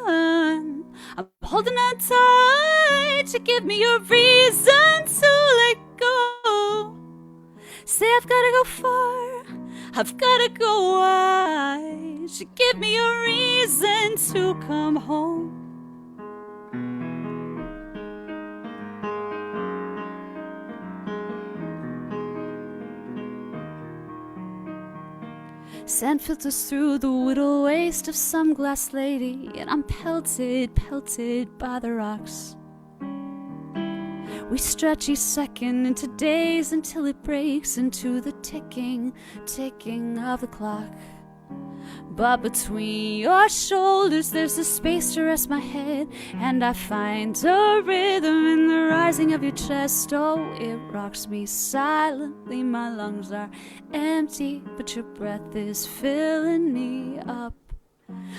Speaker 3: run, I'm holding on tight to give me a reason to let go. Say I've gotta go far, I've gotta go wide to give me a reason to come home. Sand filters through the whittle waist of some glass lady, and I'm pelted by the rocks. We stretch each second into days until it breaks into the ticking of the clock. But between your shoulders there's a space to rest my head, and I find a rhythm in the rising of your chest. Oh, it rocks me silently, my lungs are empty, but your breath is filling me up.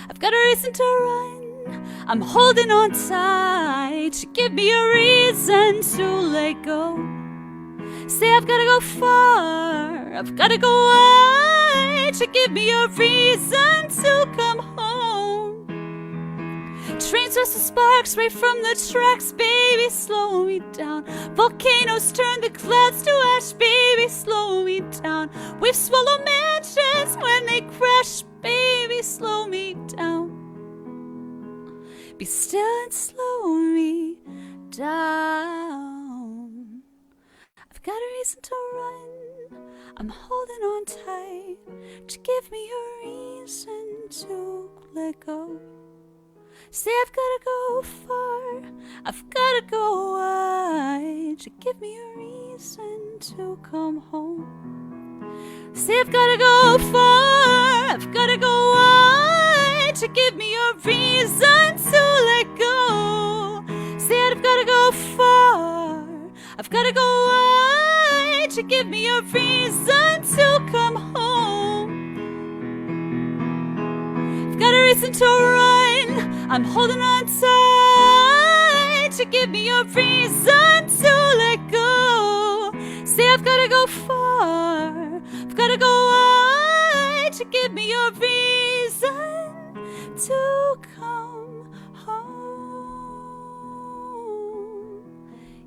Speaker 3: I've got a reason to run, I'm holding on tight to give me a reason to let go. Say I've gotta go far, I've gotta go wide to give me a reason to come home. Trains rust the sparks right from the tracks, baby, slow me down. Volcanoes turn the clouds to ash, baby, slow me down. Waves swallow mansions when they crash, baby, slow me down. Be still and slow me down. I've got a reason to run, I'm holding on tight to give me a reason to let go. Say I've gotta go far, I've gotta go wide to give me a reason to come home. Say I've gotta go far, I've gotta go wide to give me a reason to let go. Say I've gotta go far, I've gotta go wide to give me a reason to come home. I've got a reason to run, I'm holding on tight to give me a reason to let go. Say I've gotta go far, I've gotta go wide to give me a reason to come home.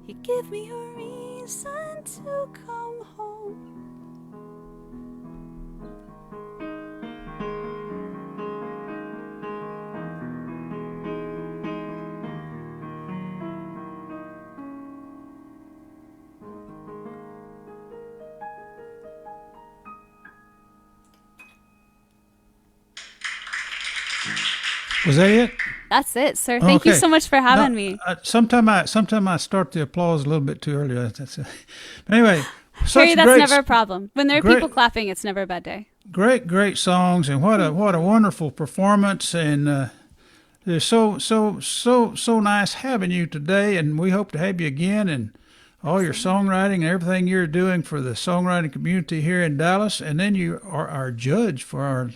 Speaker 3: You give me a reason to come home.
Speaker 1: Was that it?
Speaker 3: That's it, sir. Thank you so much for having me.
Speaker 1: Sometime I start the applause a little bit too early. Anyway,
Speaker 3: Harry, that's never a problem. When there are people clapping, it's never a bad day.
Speaker 1: Great songs, and what a wonderful performance, and it's so nice having you today, and we hope to have you again, and all your songwriting and everything you're doing for the songwriting community here in Dallas, and then you are our judge for our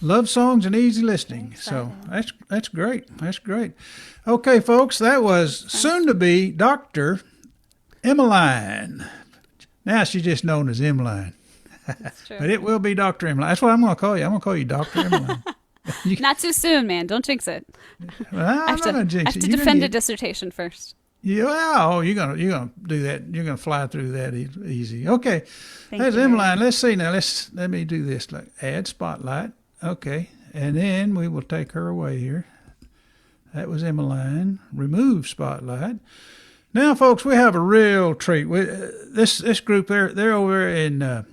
Speaker 1: love songs and easy listening. So that's great. That's great. Okay, folks, that was soon to be Dr. Emmeline. Now she's just known as Emmeline.
Speaker 3: That's true.
Speaker 1: But it will be Dr. Emmeline. That's what I'm going to call you. I'm going to call you Dr. Emmeline.
Speaker 3: Not too soon, man. Don't jinx it.
Speaker 1: Well, I have to
Speaker 3: defend a dissertation first.
Speaker 1: Yeah, you're gonna do that. You're gonna fly through that easy. Okay, that's Emmeline. Let's see now. Let me do this. Like add spotlight. Okay, and then we will take her away here. That was Emmeline. Remove spotlight. Now, folks, we have a real treat. This group, they're over in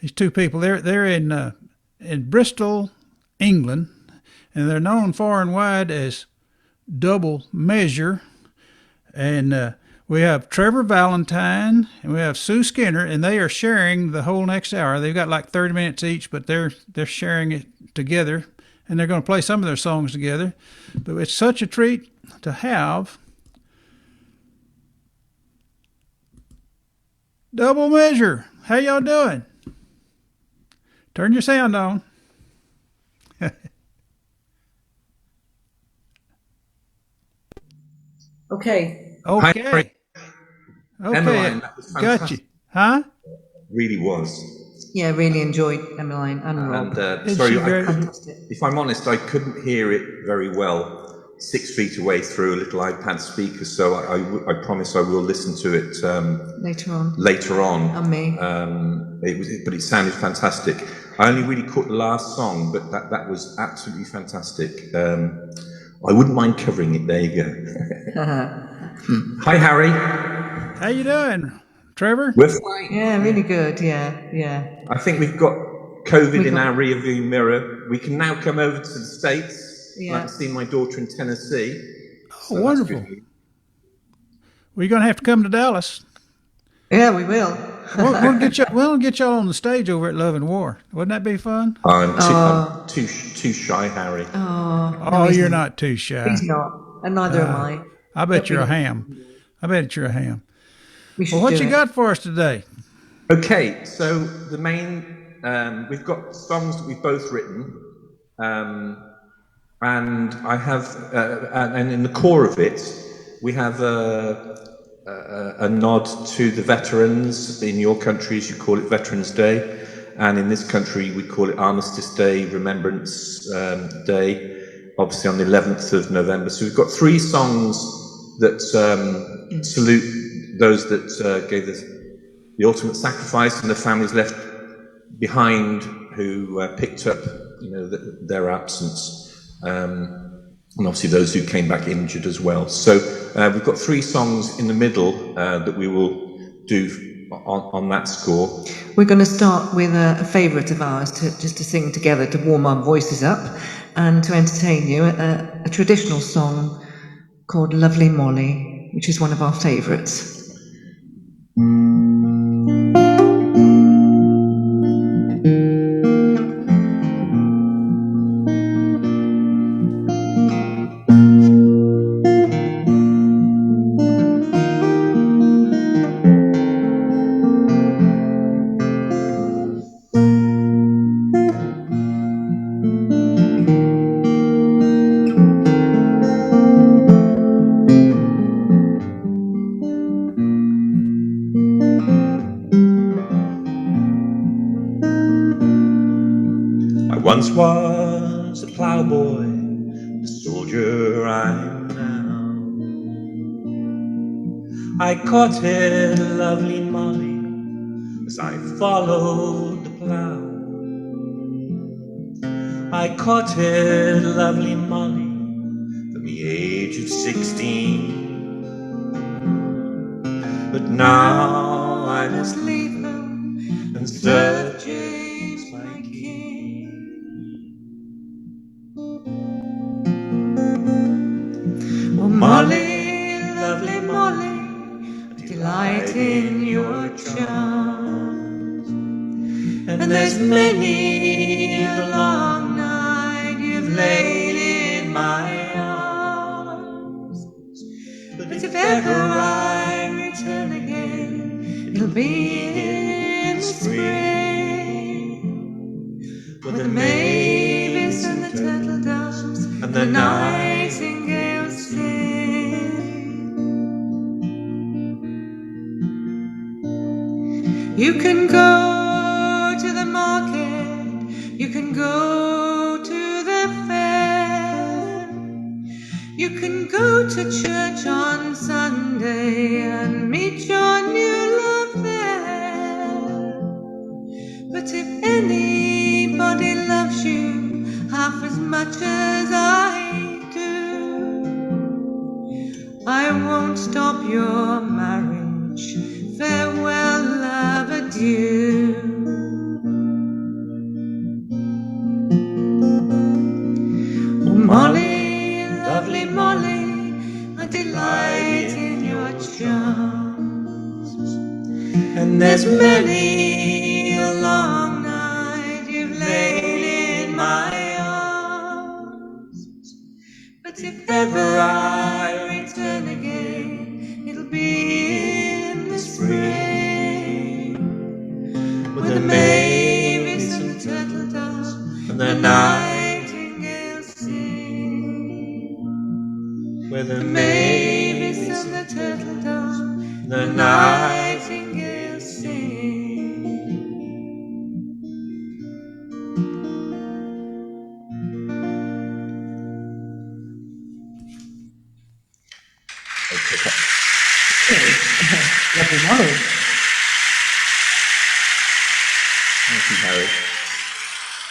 Speaker 1: these two people. They're in Bristol, England, and they're known far and wide as Double Measure. And We have Trevor Valentine and we have Sue Skinner, and they are sharing the whole next hour. They've got like 30 minutes each, but they're sharing it together, and they're going to play some of their songs together. But it's such a treat to have Double Measure. How y'all doing? Turn your sound on.
Speaker 4: Okay.
Speaker 1: Okay. Okay.
Speaker 5: Emmeline, that was
Speaker 1: Got
Speaker 5: fantastic.
Speaker 1: you. Huh?
Speaker 5: Really was.
Speaker 4: Yeah, really enjoyed Emmeline and Rob.
Speaker 5: And
Speaker 1: Is
Speaker 5: sorry,
Speaker 1: she
Speaker 5: I
Speaker 1: great?
Speaker 5: couldn't,
Speaker 4: Fantastic.
Speaker 5: if I'm honest, I couldn't hear it very well 6 feet away through a little iPad speaker, so I promise I will listen to it
Speaker 4: Later on.
Speaker 5: On
Speaker 4: me.
Speaker 5: But it sounded fantastic. I only really caught the last song, but that was absolutely fantastic. I wouldn't mind covering it. There you go. Hi, Harry.
Speaker 1: How you doing, Trevor?
Speaker 5: We're fine.
Speaker 4: Yeah, really good. Yeah.
Speaker 5: I think we've got COVID in our rearview mirror. We can now come over to the States.
Speaker 4: Yeah.
Speaker 5: I can see my daughter in Tennessee.
Speaker 1: Oh, wonderful. Well, you're going to have to come to Dallas.
Speaker 4: Yeah, we will.
Speaker 1: We'll get y'all on the stage over at Love and War. Wouldn't that be fun?
Speaker 5: I'm too shy, Harry.
Speaker 1: Oh, you're not too shy.
Speaker 4: He's not, and neither am I.
Speaker 1: I bet you're a ham.
Speaker 4: We should
Speaker 1: Well, what
Speaker 4: do
Speaker 1: you
Speaker 4: it.
Speaker 1: got for us today?
Speaker 5: Okay, so the main, we've got songs that we've both written, and I have, and in the core of it, we have a nod to the veterans. In your countries, you call it Veterans Day, and in this country, we call it Armistice Day, Remembrance Day, obviously on the 11th of November. So we've got 3 songs that salute those that gave the ultimate sacrifice and the families left behind who picked up, their absence. And obviously those who came back injured as well. So we've got 3 songs in the middle that we will do on that score.
Speaker 4: We're going to start with a favourite of ours just to sing together to warm our voices up and to entertain you, a traditional song called Lovely Molly, which is one of our favourites.
Speaker 5: Once was a ploughboy, a soldier I'm now. I courted lovely Molly as I followed the plough. I courted lovely Molly from the age of 16. But now I must leave her and serve James my king. Oh, Molly, lovely Molly, delight in your charms. And there's many a long night you've laid in my arms. But if ever I return again, it'll be in the spring, with the mavis and the turtle doves and the nightingales sing. You can go to the market, you can go to the fair, you can go to church on Sunday and meet your new love there. But if anybody loves you half as much as I do, I won't stop your marriage. Farewell, love, adieu. Oh, Molly, lovely Molly, I delight in your
Speaker 4: chance. And there's many a long night you've lain in my arms. But if ever I return again, it'll be in the spring, with the mavis and the turtle doves and the nightingale sing. With the mavis and the turtle doves and the nightingale sing.
Speaker 6: Lovely Molly.
Speaker 5: Thank you, Harry.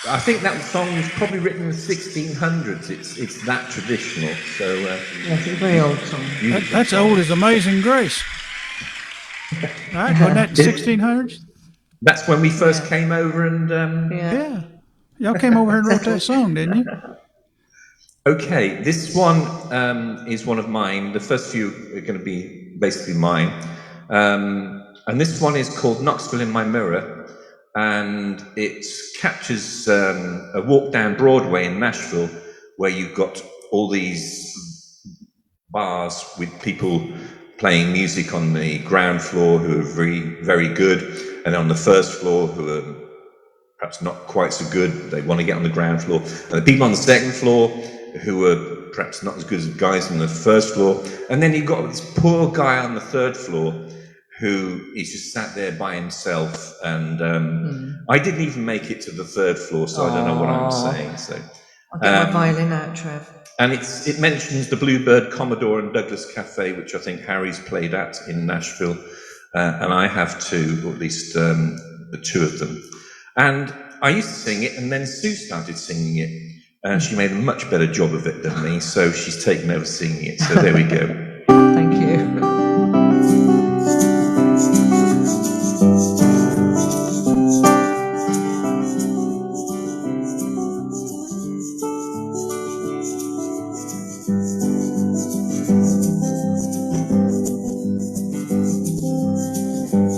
Speaker 5: I think that song was probably written in the 1600s. It's that traditional. So
Speaker 4: Yes, it's a very old song.
Speaker 1: That's old as Amazing Grace. Right, wasn't that in 1600s?
Speaker 5: That's when we first came over, and
Speaker 1: Yeah. Y'all came over here and wrote that song, didn't you?
Speaker 5: okay, this one is one of mine. The first few are going to be basically mine. And this one is called Knoxville in My Mirror. And it captures a walk down Broadway in Nashville, where you've got all these bars with people playing music on the ground floor who are very, very good, and on the first floor who are perhaps not quite so good. They want to get on the ground floor. And the people on the second floor who are perhaps not as good as the guys on the first floor. And then you've got this poor guy on the third floor who is just sat there by himself. And I didn't even make it to the third floor, so I don't know what I'm saying. So
Speaker 4: I'll get my violin out, Trev.
Speaker 5: and it mentions the Bluebird Commodore and Douglas Cafe, which I think Harry's played at in Nashville, and I have too, or at least two of them. And I used to sing it, and then Sue started singing it, and she made a much better job of it than me, so she's taken over singing it. So there we go.
Speaker 4: Thank you.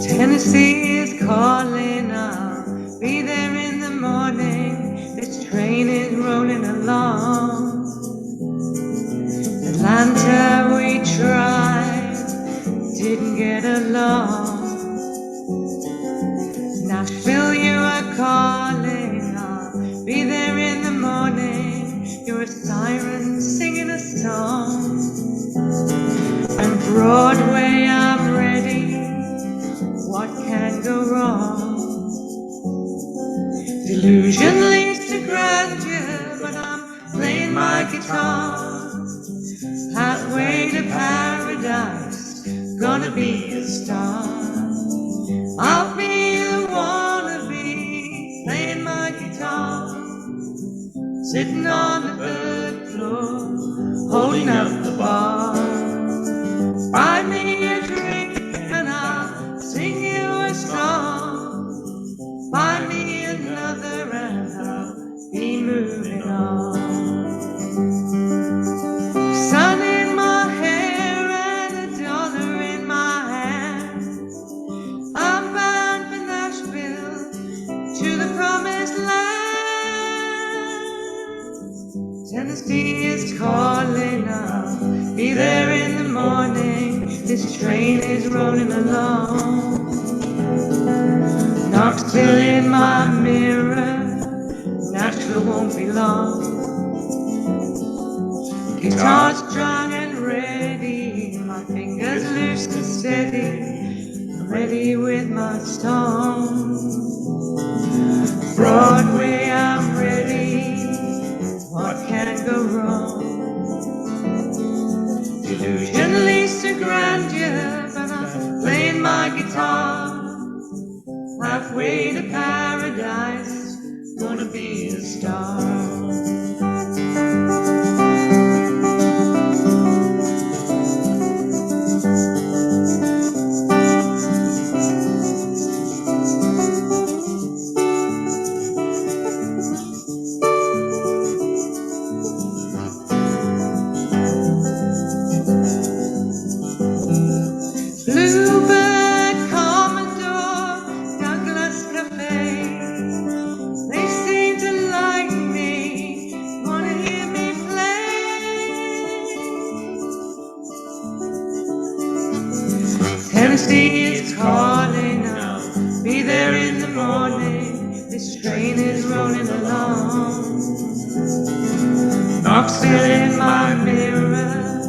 Speaker 4: Tennessee is calling, I'll be there in the morning. This train is rolling along. Atlanta we tried, didn't get along. Nashville you are calling, I'll be there in the morning. You're a siren singing a song. And Broadway I'm ready, what can go wrong? Delusion leads to grandeur, but I'm playing my guitar. Halfway to paradise, gonna be a star. I'll be the wannabe, playing my guitar. Sitting on the third floor, holding up the bar. Buy me a drink and I'll sing you a song. Buy me another and I'll be moving on. Sun in my hair and a dollar in my hand. I'm bound for Nashville to the promised land. Tennessee is calling, I'll be there in the morning. This train is rolling along. Knoxville in my mirror, Nashville won't be long. Guitar strung and ready, my fingers loose and steady, ready with my song. Broadway I'm ready, what can go wrong? Delusion leads to grandeur, but I'm playing my guitar. Halfway to paradise, gonna be a star. Bluebird, Commodore, Douglas Cafe. They seem to like me, wanna hear me play. Tennessee is calling out, be there in the morning. This train is rolling along. Knoxville in my mirror,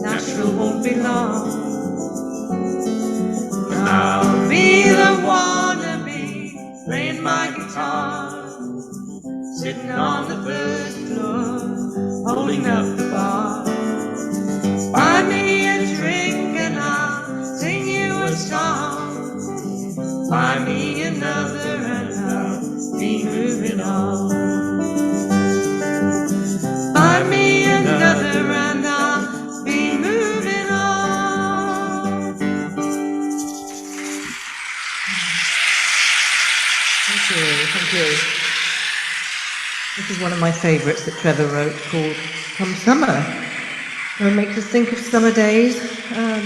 Speaker 4: Nashville won't be long. And I'll be the wannabe, playing my guitar, sitting on the first floor, holding up the bar. Buy me a drink and I'll sing you a song. Buy me another and I'll be moving on. Buy me another and I'll be moving on. Thank you. This is one of my favourites that Trevor wrote called Come Summer. It makes us think of summer days,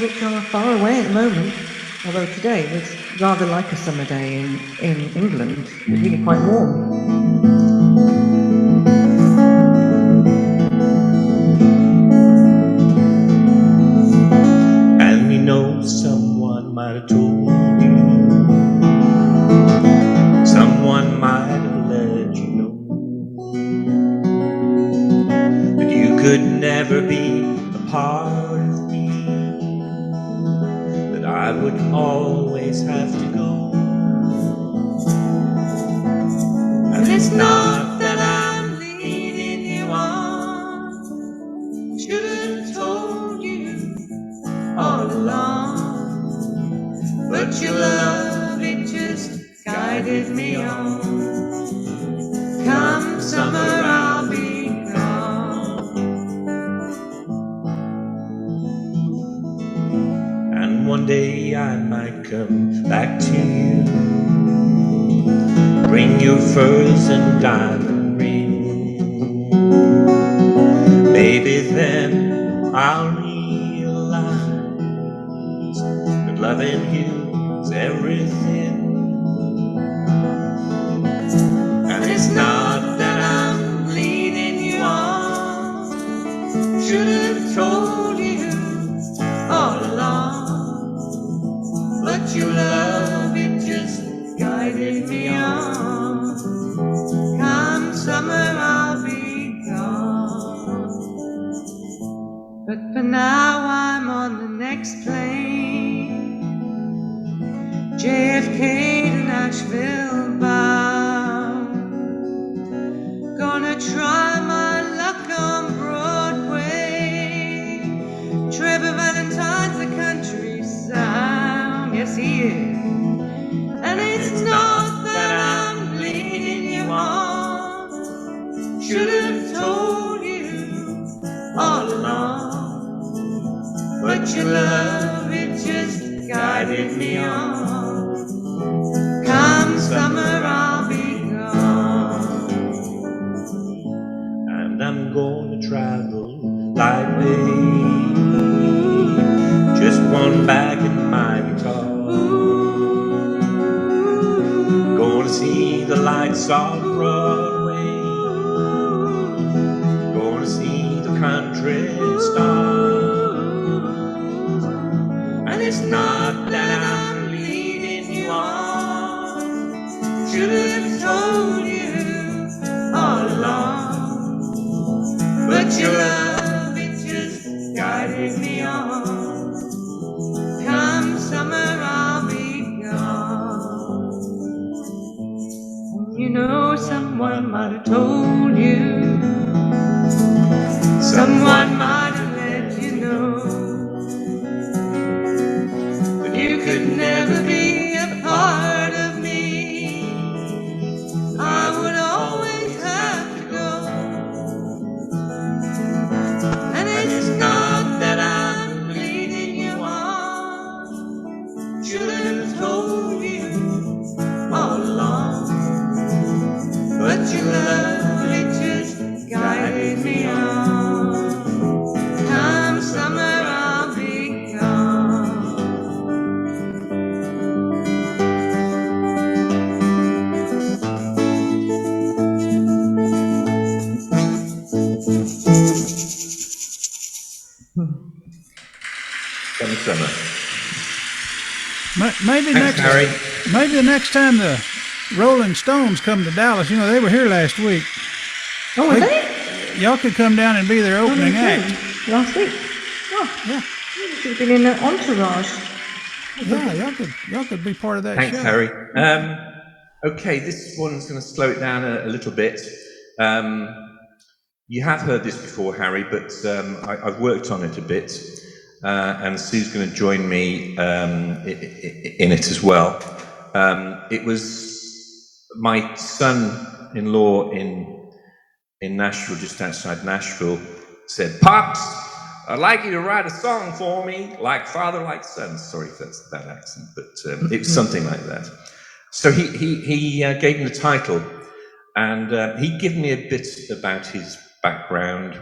Speaker 4: which are far away at the moment. Although today was rather like a summer day in England. It's really quite warm.
Speaker 5: And you know someone might have told you, someone might have let you know that you could never be a part of me, that I would always have to go. And it's not that I'm leading you on, should have told you all along, but your love, it just guided me on. Come summer, I'll be gone. And one day I might come back to you, bring your furs and diamond ring. Maybe then I'll realize that loving you is everything. And it's not that I'm leading you on, should have told you all along, but your love, it just guided me on. Come summer, I'll be gone. But for now I'm on the next plane, JFK to Nashville bound. Gonna try my luck on Broadway. Trevor Valentine's a country sound, yes he is. And it's not that I'm leading you on, should have told you all along, but your love, it just guided me on. Come summer, I'll be gone. And I'm going to travel lightly, just one bag in my guitar. Going to see the lights of Broadway, going to see the country stars. And it's not that I'm leading you on, should have told you all along, but your love, it just guided me on. Come summer, I'll be gone. You know someone might have told you, someone might have let you know, but you could never be a part of me. I would always have to go. And it's not that I'm leading you on, should have told you all along, but your love, it just guided me on. Come summer, I'll be gone.
Speaker 1: Maybe
Speaker 5: Thanks, Harry.
Speaker 1: Maybe the next time the Rolling Stones come to Dallas, they were here last week.
Speaker 4: Oh, were they?
Speaker 1: Y'all could come down and be their opening act.
Speaker 4: Last week. Oh,
Speaker 1: Yeah.
Speaker 4: you should have been in an entourage.
Speaker 1: Yeah, y'all could be part of that
Speaker 5: Thanks,
Speaker 1: show.
Speaker 5: Harry. Okay, this one's going to slow it down a little bit. You have heard this before, Harry, but I've worked on it a bit, and Sue's going to join me in it as well. It was my son-in-law in Nashville, just outside Nashville, said, "Pops, I'd like you to write a song for me, like father, like son." Sorry if that's a bad accent, but it was something like that. So he gave me the title, and he'd given me a bit about his background,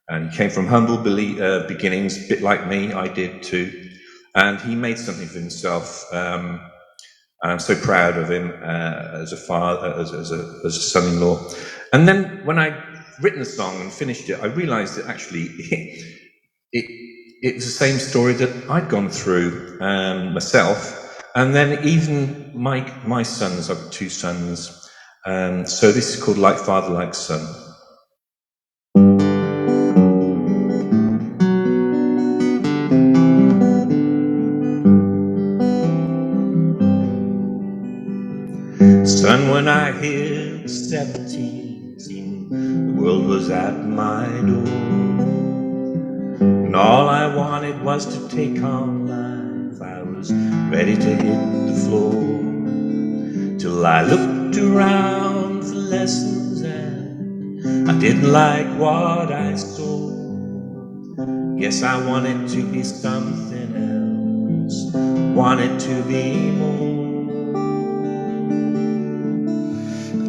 Speaker 5: and he came from humble beginnings, a bit like me. I did too, and he made something for himself. And I'm so proud of him as a father, as a son-in-law. And then when I'd written the song and finished it, I realised that actually it was the same story that I'd gone through myself. And then even my sons, I've got 2 sons. So this is called Like Father, Like Son. Son, when I hit 17, the world was at my door, and all I wanted was to take on life. I was ready to hit the floor, till I looked around for lessons, and I didn't like what I saw. Guess I wanted to be something else, wanted to be more.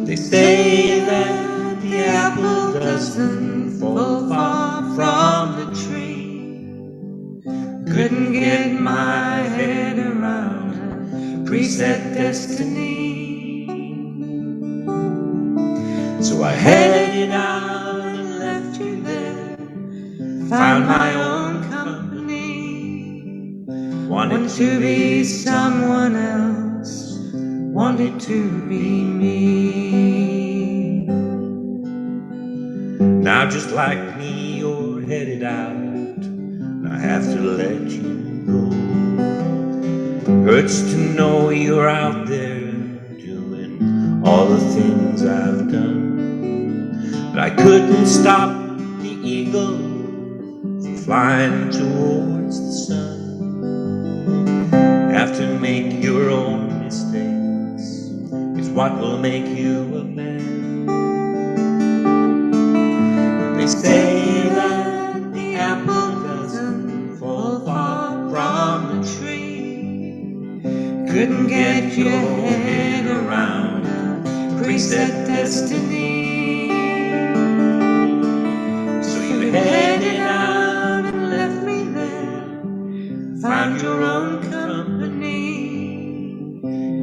Speaker 5: They say that the apple doesn't fall far from the tree. Couldn't get my head around a preset destiny. So I headed out and left you there, found my own company. Wanted to be someone else, wanted to be me. Now just like me, you're headed out, and I have to let you go. Hurts to know you're out there doing all the things I've done, but I couldn't stop the eagle from flying towards the sun. Have to make your own mistakes, it's what will make you a man. They say that the apple doesn't fall far from the tree. Couldn't get your head around a preset destiny. So you headed out and left me there, found your own company.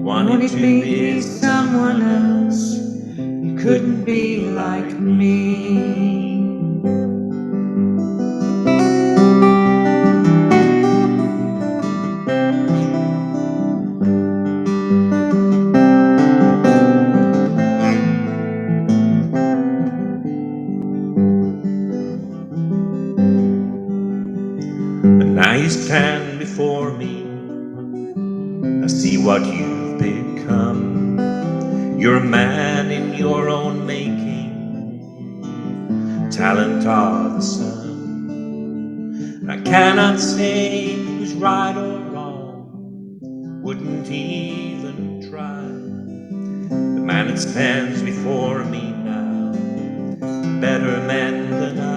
Speaker 5: Wanted to be someone else, you couldn't be like me. And now you stand before me, I see what you've become. You're a man in your own making, talent of the sun. I cannot say who's right or wrong, wouldn't even try. The man that stands before me now, better man than I.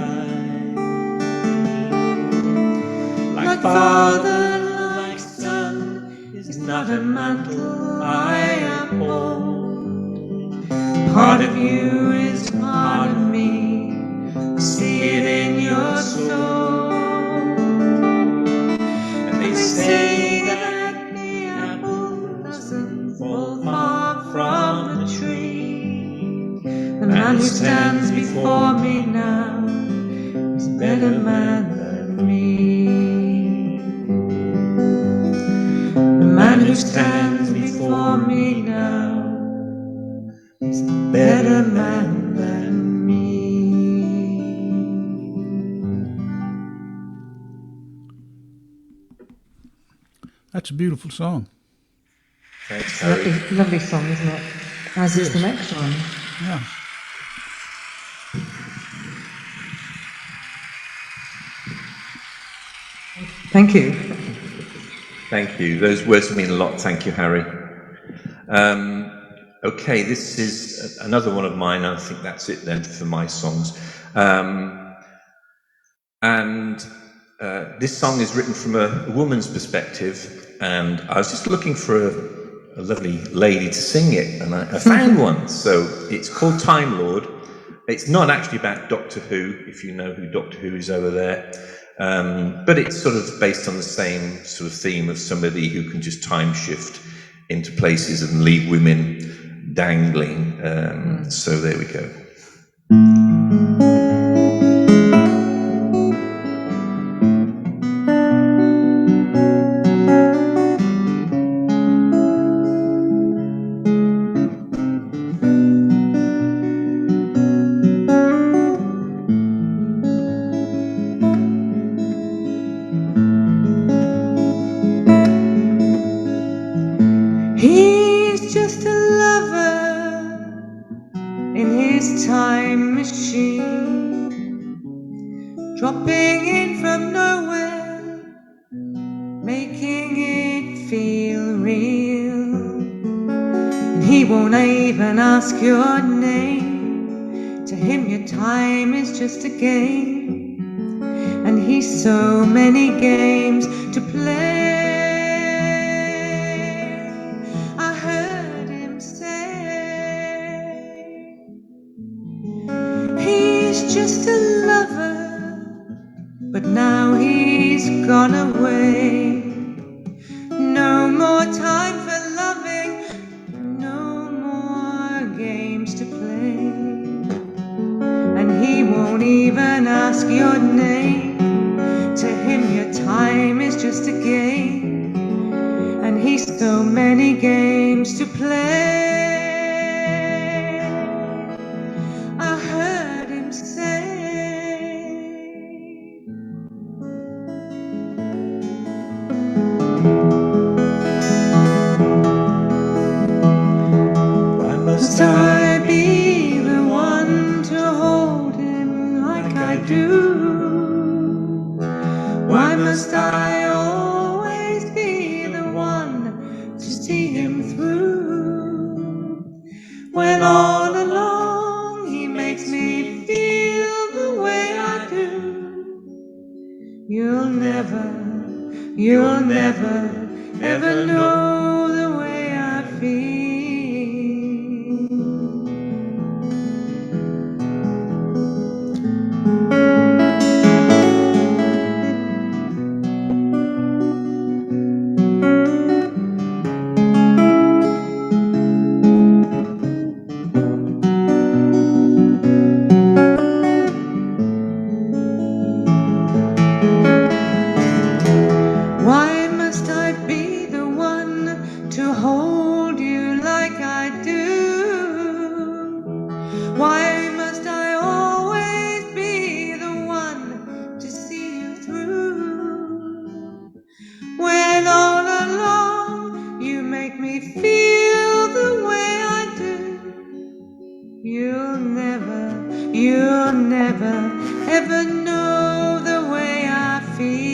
Speaker 5: Like father, like son, is not a mantle I uphold. Part of you is part of me, see it in your soul. And they say that the apple doesn't fall far from the tree. The man who stands before me now is a better man than me. The man man who stands before me now is a better man than me.
Speaker 1: That's a beautiful song.
Speaker 5: Thanks, Harry.
Speaker 4: Lovely song, isn't it? As is the next one.
Speaker 1: Yeah.
Speaker 4: Thank you.
Speaker 5: Thank you. Those words mean a lot. Thank you, Harry. Okay, this is another one of mine. I think that's it then for my songs. This song is written from a woman's perspective, and I was just looking for a lovely lady to sing it, and I found one. So it's called Time Lord. It's not actually about Doctor Who, if you know who Doctor Who is over there, but it's sort of based on the same sort of theme of somebody who can just time shift into places and leave women dangling. So there we go.
Speaker 4: He's just a lover in his time machine, dropping in from nowhere, making it feel real. And he won't even ask your name. To him your time is just a game, and he's so many games to play. He's just a lover, but now he's gone away. No more time for loving, no more games to play. And he won't even ask your name. To him your time is just a game, and he's so many games to play. Must I be the one to hold him like I do? Why must I always be the one to see him through? When all along he makes me feel the way I do. You'll never, ever know the way I feel. Why must I be the one to hold you like I do? Why must I always be the one to see you through? When all along you make me feel the way I do. You'll never, ever know the way I feel.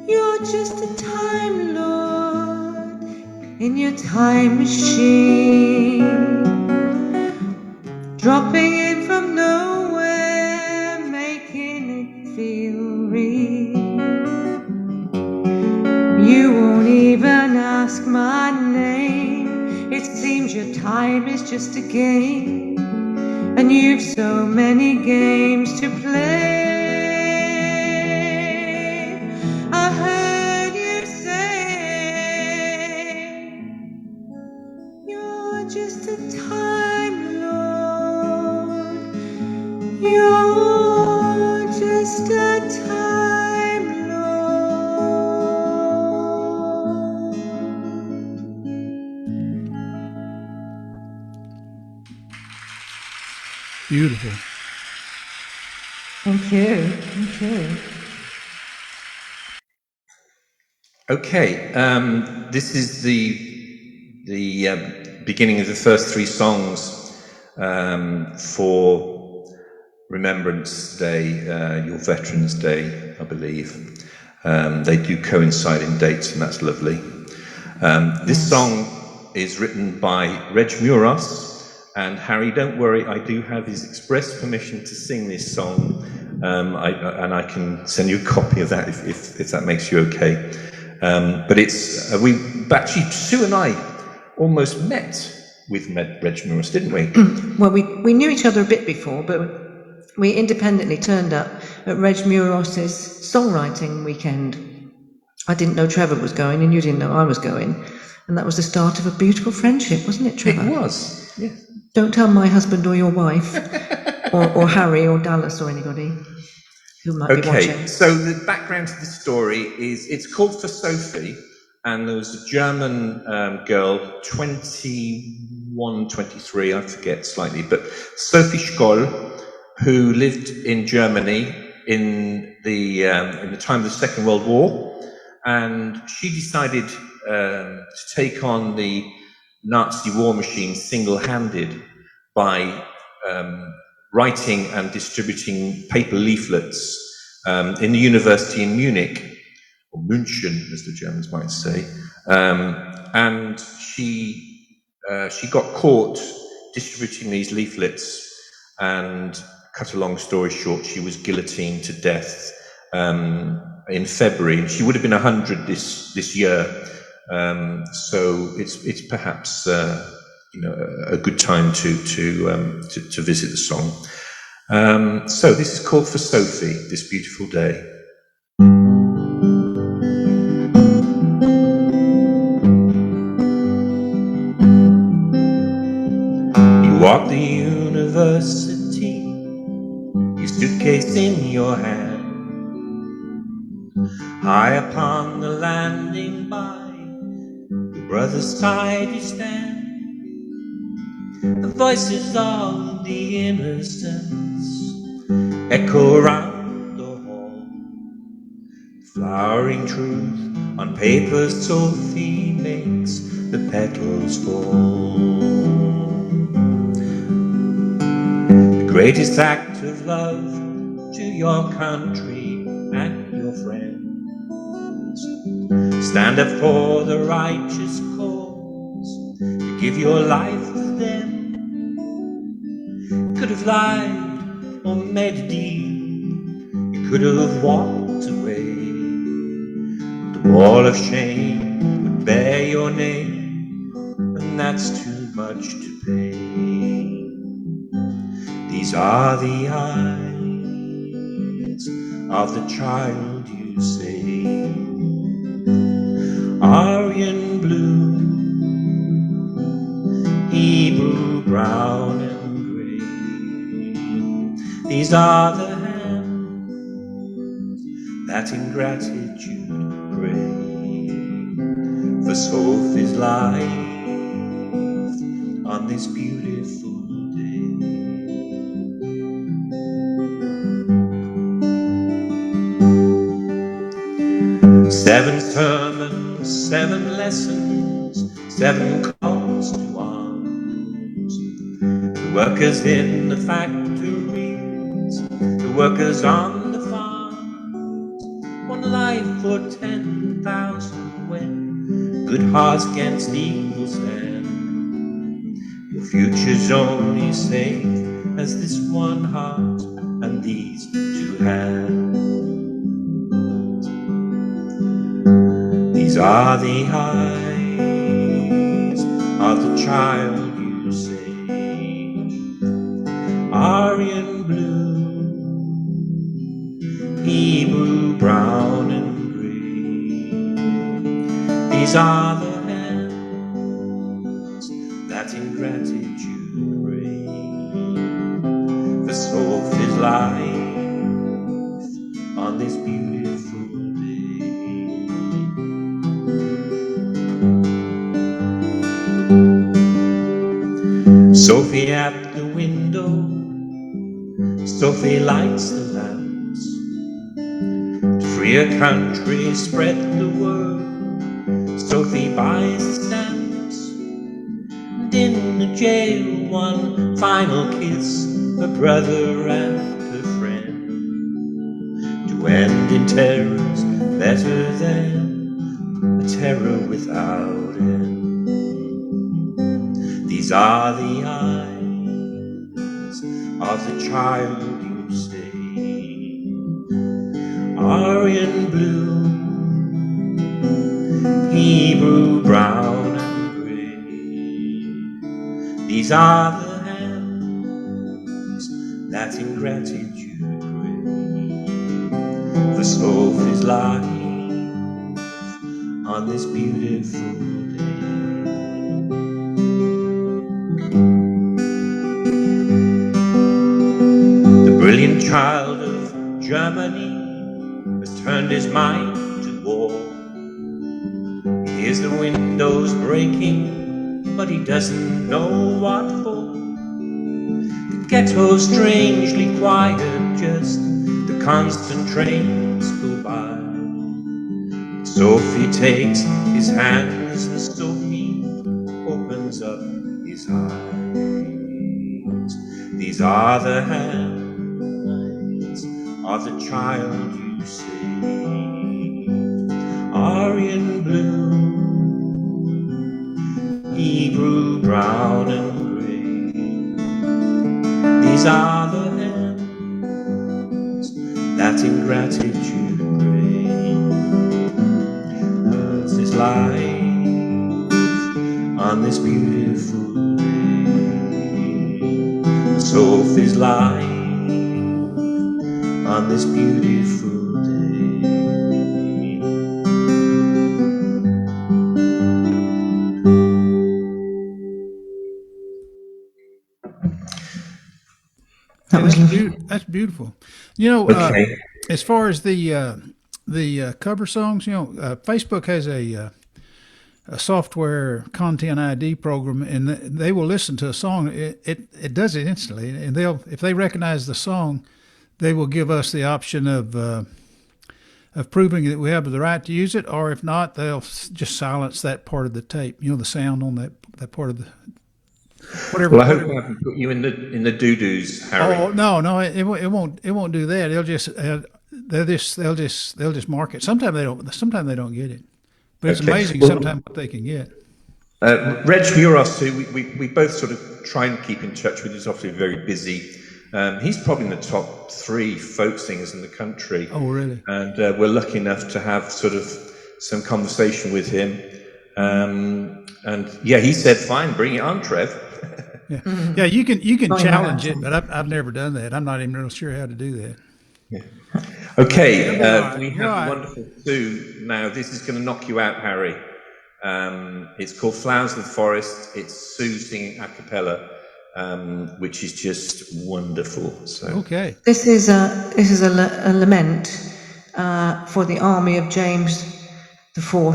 Speaker 4: You're just a time lord in your time machine, dropping in from nowhere, making it feel real. You won't even ask my name. It seems your time is just a game, and you've so many games to play. I heard you say you're just a time lord. You're just a time
Speaker 1: Beautiful.
Speaker 4: Thank you. Thank you.
Speaker 5: Okay, this is the beginning of the first three songs for Remembrance Day, your Veterans Day, I believe. They do coincide in dates, and that's lovely. This song is written by Reg Muros, and Harry, don't worry, I do have his express permission to sing this song, and I can send you a copy of that if that makes you okay. But it's actually Sue and I almost met with Reg Muros, didn't we?
Speaker 4: Well, we knew each other a bit before, but we independently turned up at Reg Muros's songwriting weekend. I didn't know Trevor was going, and you didn't know I was going, and that was the start of a beautiful friendship, wasn't it, Trevor?
Speaker 5: It was, yes.
Speaker 4: Don't tell my husband or your wife, or Harry or Dallas or anybody who might be watching.
Speaker 5: Okay, so the background to the story is it's called For Sophie, and there was a German girl, 21, 23, I forget slightly, but Sophie Scholl, who lived in Germany in the time of the Second World War, and she decided to take on the Nazi war machine single-handed by writing and distributing paper leaflets in the university in Munich, or München, as the Germans might say, and she got caught distributing these leaflets, and cut a long story short, she was guillotined to death in February. She would have been 100 this year, so it's perhaps a good time to visit the song. So this is called For Sophie, This Beautiful Day. You walk the university, your suitcase in your hand, high upon the landing by your brother's side you stand. The voices of the innocents echo around the hall. Flowering truth on paper, Sophie makes the petals fall. The greatest act of love to your country and your friends. Stand up for the righteous cause, you give your life to them. You could have lied or made a deal, you could have walked away. The wall of shame would bear your name, and that's too much to pay. These are the eyes of the child you saved, Aryan blue, Hebrew brown and grey. These are the hands that in gratitude pray for Sophie's life on this beautiful day. 7 sermons, 7 lessons, 7 calls to arms. The workers in the factories, the workers on the farms. One life for 10,000 when good hearts against evil stand. Your future's only safe as this one heart and these 2 hands. These are the eyes of the child you saved, Aryan blue, Hebrew brown and grey. These are the hands that in gratitude pray for Sophie's life on this beautiful day. Sophie at the window, Sophie lights the lamps to free a country, spread the word. Sophie buys the stamps, and in the jail one final kiss, her brother and her friend. To end in terrors better than a terror without end. These are the eyes of the child you say, Aryan blue, Hebrew brown and grey. These are the hands that in gratitude pray for Sophie's life on this beautiful day. The brilliant child of Germany has turned his mind to war. He hears the windows breaking, but he doesn't know what for. The ghetto's strangely quiet, just the constant trains go by. Sophie takes his hands, and Sophie opens up his eyes. These are the hands of the child you see, Aryan blue, Hebrew brown and grey. These are the hands that in gratitude pray. Earth is life on this beautiful day. Sophie's life on this beautiful day.
Speaker 4: That was lovely.
Speaker 1: That's beautiful. You know,
Speaker 5: Okay.
Speaker 1: as far as the cover songs, you know, Facebook has a software content ID program, and they will listen to a song. It does it instantly, and if they recognize the song, they will give us the option of proving that we have the right to use it, or if not, they'll just silence that part of the tape. You know, the sound on that part of the whatever.
Speaker 5: Well, I hope I haven't put you in the doo-doos, Harry.
Speaker 1: Oh no, it won't do that. They'll just mark it. Sometimes they don't get it, but it's
Speaker 5: Okay.
Speaker 1: amazing
Speaker 5: Well,
Speaker 1: sometimes what they can get.
Speaker 5: Reg Muros, who we both sort of try and keep in touch with, is obviously very busy. He's probably in the top 3 folk singers in the country.
Speaker 1: Oh really?
Speaker 5: And we're lucky enough to have sort of some conversation with him. And yeah, he said, "Fine, bring it on, Trev."
Speaker 1: Yeah, you can challenge
Speaker 4: yeah.
Speaker 1: it, but I've never done that. I'm not even real sure how to do that.
Speaker 5: Okay,
Speaker 1: right.
Speaker 5: we have
Speaker 1: Right.
Speaker 5: wonderful Sue now. This is going to knock you out, Harry. It's called Flowers of the Forest. It's Sue singing a cappella, which is just wonderful. So
Speaker 1: Okay.
Speaker 4: This is a lament for the army of James IV.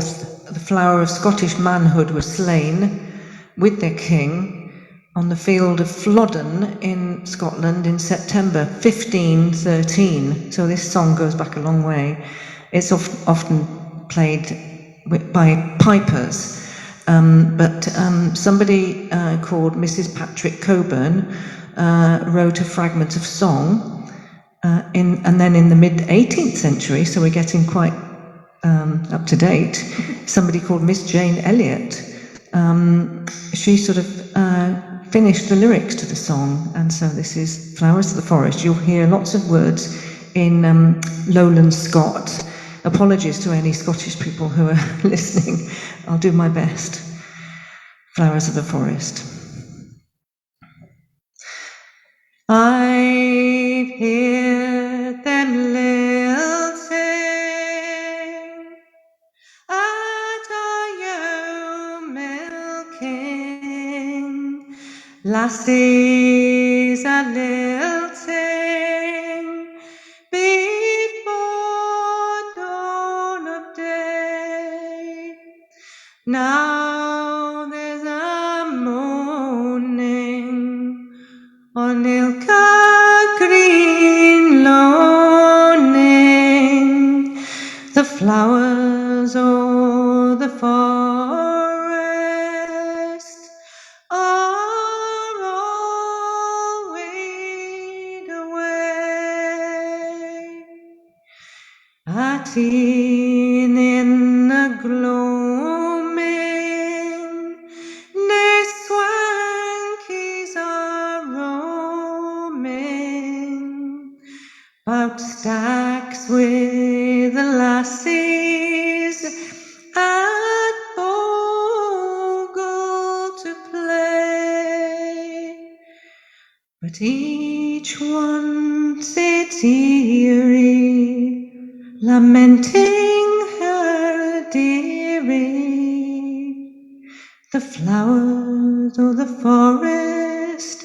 Speaker 4: The flower of Scottish manhood was slain with their king on the field of Flodden in Scotland in September 1513. So this song goes back a long way. It's often played by pipers. But somebody called Mrs. Patrick Coburn wrote a fragment of song and then in the mid-18th century, so we're getting quite up to date, somebody called Miss Jane Elliott, she sort of finished the lyrics to the song, and so this is Flowers of the Forest. You'll hear lots of words in Lowland Scot. Apologies to any Scottish people who are listening. I'll do my best. Flowers of the Forest. I've heard them little sing at our milking. Lassies a lilting before dawn of day. Now there's a moaning on Ilka Green. The flowers o'er the forest are all weighed away. At e'en in the gloaming, nae swankies are roaming, 'bout stacks with the lassies at bogle to play. But each one sits eerie, lamenting her dearie. The flowers of the forest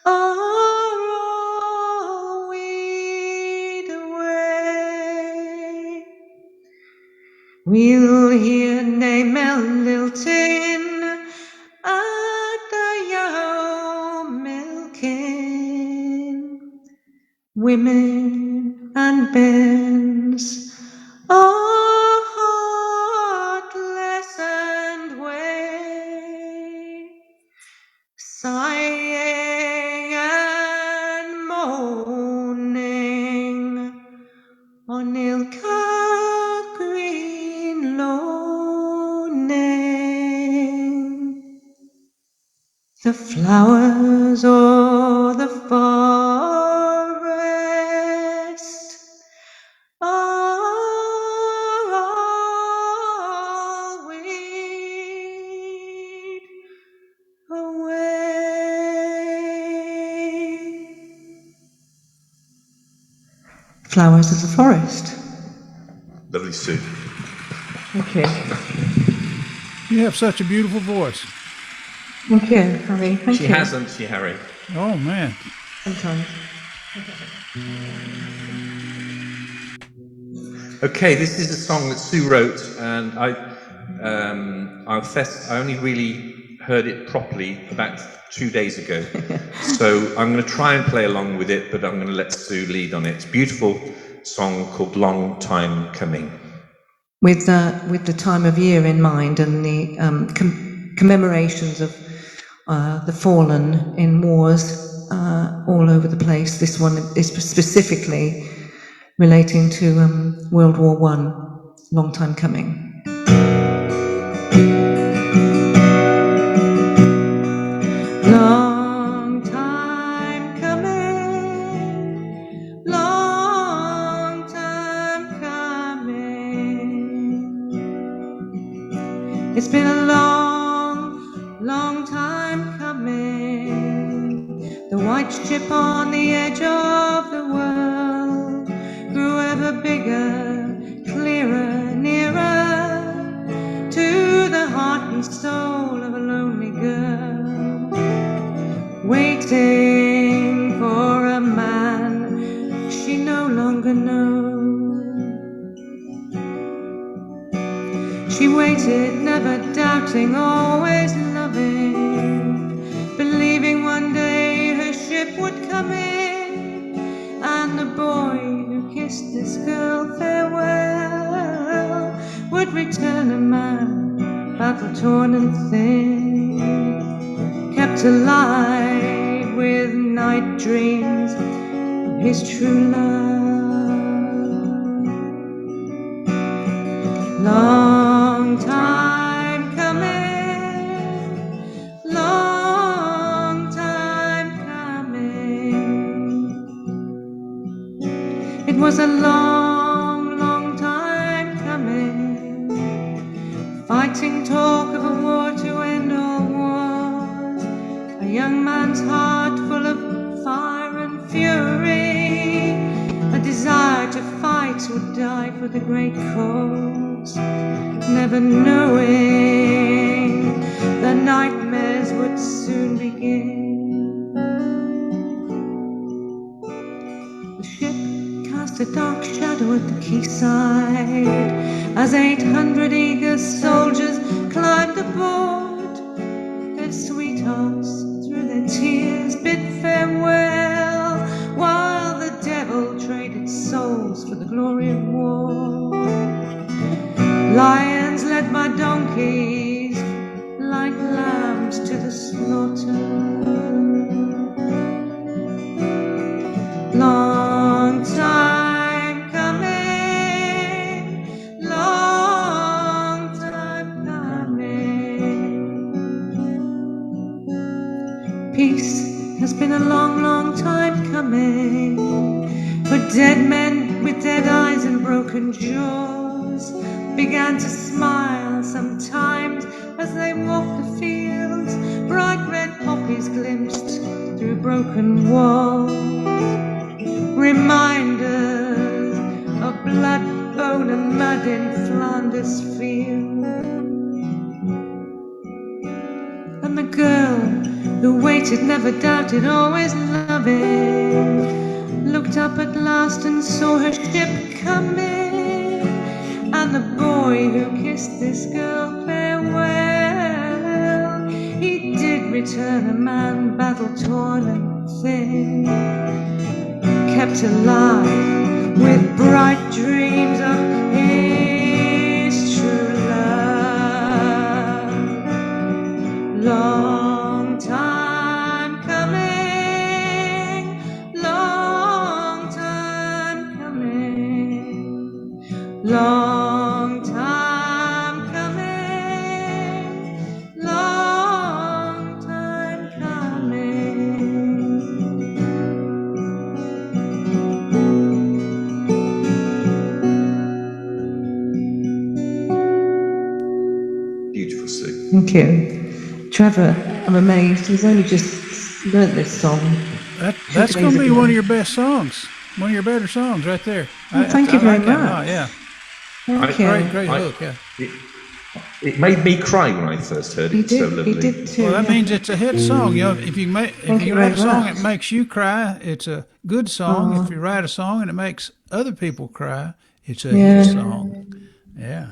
Speaker 4: are all weed away. We'll hear nae lilting at the yow milking. Women and bairns are heartless and way, sighing and moaning on ilka green loaning. The flowers o'er the forest are all weed away. Flowers of the forest.
Speaker 5: Lovely, Sue.
Speaker 4: Thank you.
Speaker 1: You have such a beautiful voice.
Speaker 4: Thank you, Harry. Thank
Speaker 5: She
Speaker 4: you.
Speaker 5: hasn't she, Harry?
Speaker 1: Oh, man.
Speaker 4: Sometimes.
Speaker 5: Okay, this is a song that Sue wrote, and I only really heard it properly about 2 days ago. So I'm going to try and play along with it, but I'm going to let Sue lead on it. It's a beautiful song called Long Time Coming.
Speaker 4: With the time of year in mind and the commemorations of the fallen in wars all over the place, this one is specifically relating to World War I, long time coming. Long time coming, long time coming. It's been a long, long time coming. The white ship on the edge of the world grew ever bigger, clearer, nearer to the heart and soul of a lonely girl, waiting for a man she no longer knows. She waited, never doubting, always loving, believing one day her ship would come in, and the boy who kissed this girl farewell would return a man, battle-torn and thin, kept alive with night dreams of his true love. Long time coming, long time coming. It was a long, long time coming, fighting talk of a war to end all wars, a young man's heart full of fire and fury, a desire to fight or die for the great cause, never knowing the nightmares would soon begin. The ship cast a dark shadow at the quayside as 800 eager soldiers climbed aboard. Their sweethearts through their tears bid farewell, while the devil traded souls for the glory of war. donkeys like lambs to the slaughter. Long time coming, long time coming. Peace has been a long, long time coming, for dead men with dead eyes and broken jaws began to smile sometimes as they walked the fields. Bright red poppies glimpsed through broken walls, reminders of blood, bone and mud in Flanders field. And the girl who waited, never doubted, always loving, looked up at last and saw her ship coming. And the boy who kissed this girl farewell, he did return a man battle-torn and thin, kept alive with bright dreams of his true love. Long time coming, long time coming, long time coming, long time coming.
Speaker 5: Beautiful sing.
Speaker 4: Thank you. Trevor, I'm amazed. He's only just learnt this song.
Speaker 1: That's going to be one of your best songs. One of your better songs right there.
Speaker 4: Well, thank you very
Speaker 1: like that a lot,
Speaker 4: much.
Speaker 1: yeah.
Speaker 4: Thank you.
Speaker 1: Great hook, yeah.
Speaker 5: It made me cry when I first heard it.
Speaker 4: He
Speaker 5: It's so
Speaker 4: did,
Speaker 5: lovely.
Speaker 4: he did too.
Speaker 1: Well, that
Speaker 4: yeah.
Speaker 1: means it's a hit song. You know, if you
Speaker 4: Thank
Speaker 1: write
Speaker 4: you
Speaker 1: a
Speaker 4: very
Speaker 1: song
Speaker 4: much.
Speaker 1: that makes you cry, it's a good song. If you write a song and it makes other people cry, it's a hit song. Yeah.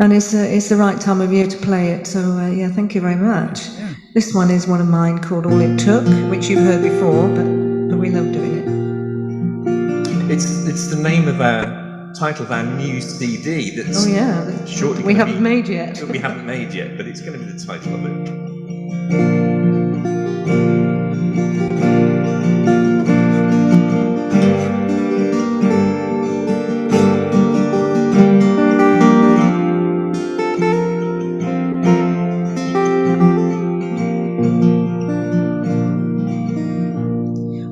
Speaker 4: And it's the right time of year to play it. So yeah, thank you very much.
Speaker 1: Yeah.
Speaker 4: This one is one of mine called "All It Took," which you've heard before, but we love doing it.
Speaker 5: It's the name of our title of our new CD. That's
Speaker 4: Oh yeah,
Speaker 5: shortly
Speaker 4: we
Speaker 5: gonna
Speaker 4: haven't
Speaker 5: be-
Speaker 4: made yet.
Speaker 5: We haven't made yet, but it's going to be the title of it.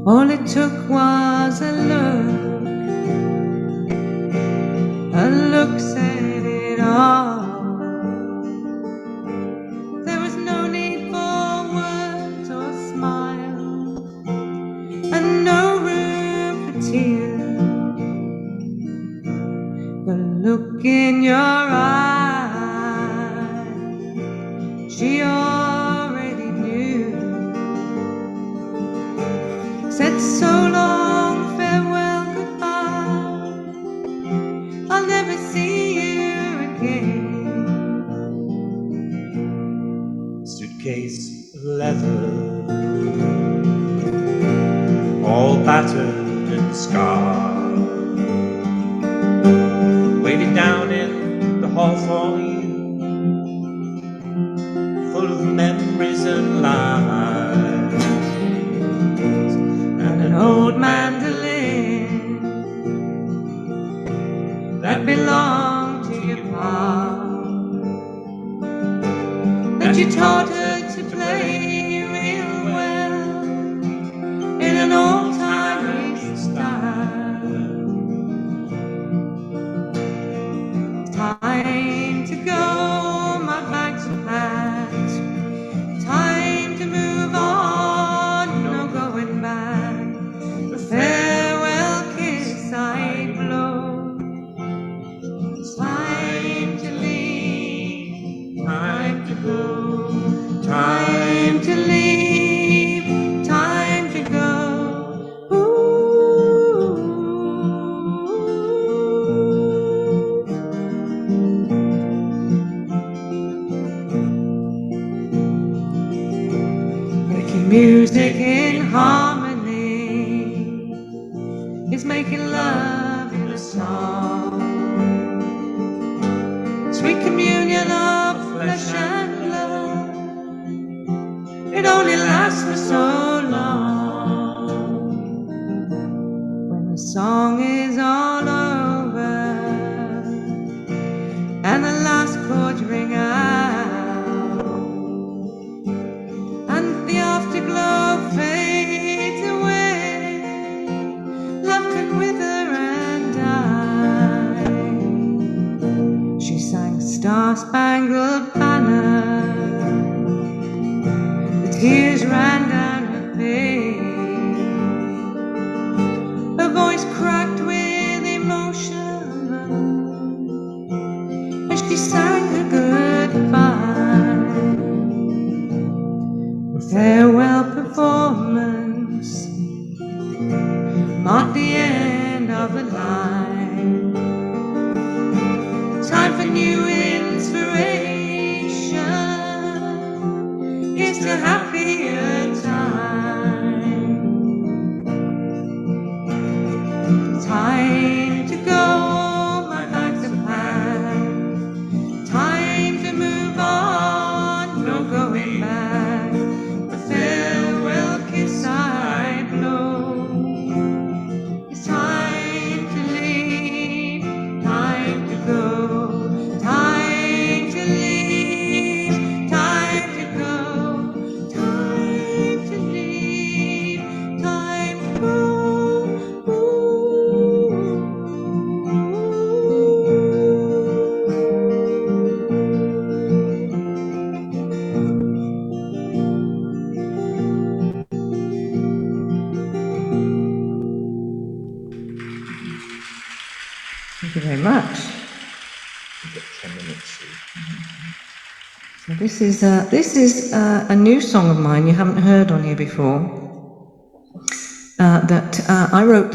Speaker 4: All it took was a look said it all. There was no need for words or smiles, and no room for tears. The look in your eyes, she already knew. Said so long, farewell, goodbye, I'll never see you again.
Speaker 5: Suitcase of leather, all battered and scarred, waiting down in the hall for you, full of memories and lies, and an old mandolin that belonged to your pa, that you taught her to play real well in an old-timey style. Time to go, my bags are packed. Time to move on, no going back. The farewell kiss I blow. It's time to leave, time to go. Time to leave, time to go. Making music in harmony is making love in a song. Sweet communion of
Speaker 4: flesh and blood. It only lasts for so long. When the song is all over and the last chords ring out and the afterglow fades away, love can wither and die. She sang Star-Spangled Banner, the tears ran down her face, her voice cracked with emotion as she sang her goodbye. The farewell performance marked the end of the line. Time for new inspiration. It's a happier time. Time to go, my bags are packed. Time to move on, no going back. The farewell kiss I blow. It's time to leave, time to go. Time to leave, time to go. Time to leave, time to go. Thank you very much.
Speaker 5: You've got 10 minutes.
Speaker 4: So this is a new song of mine you haven't heard on here before. That I wrote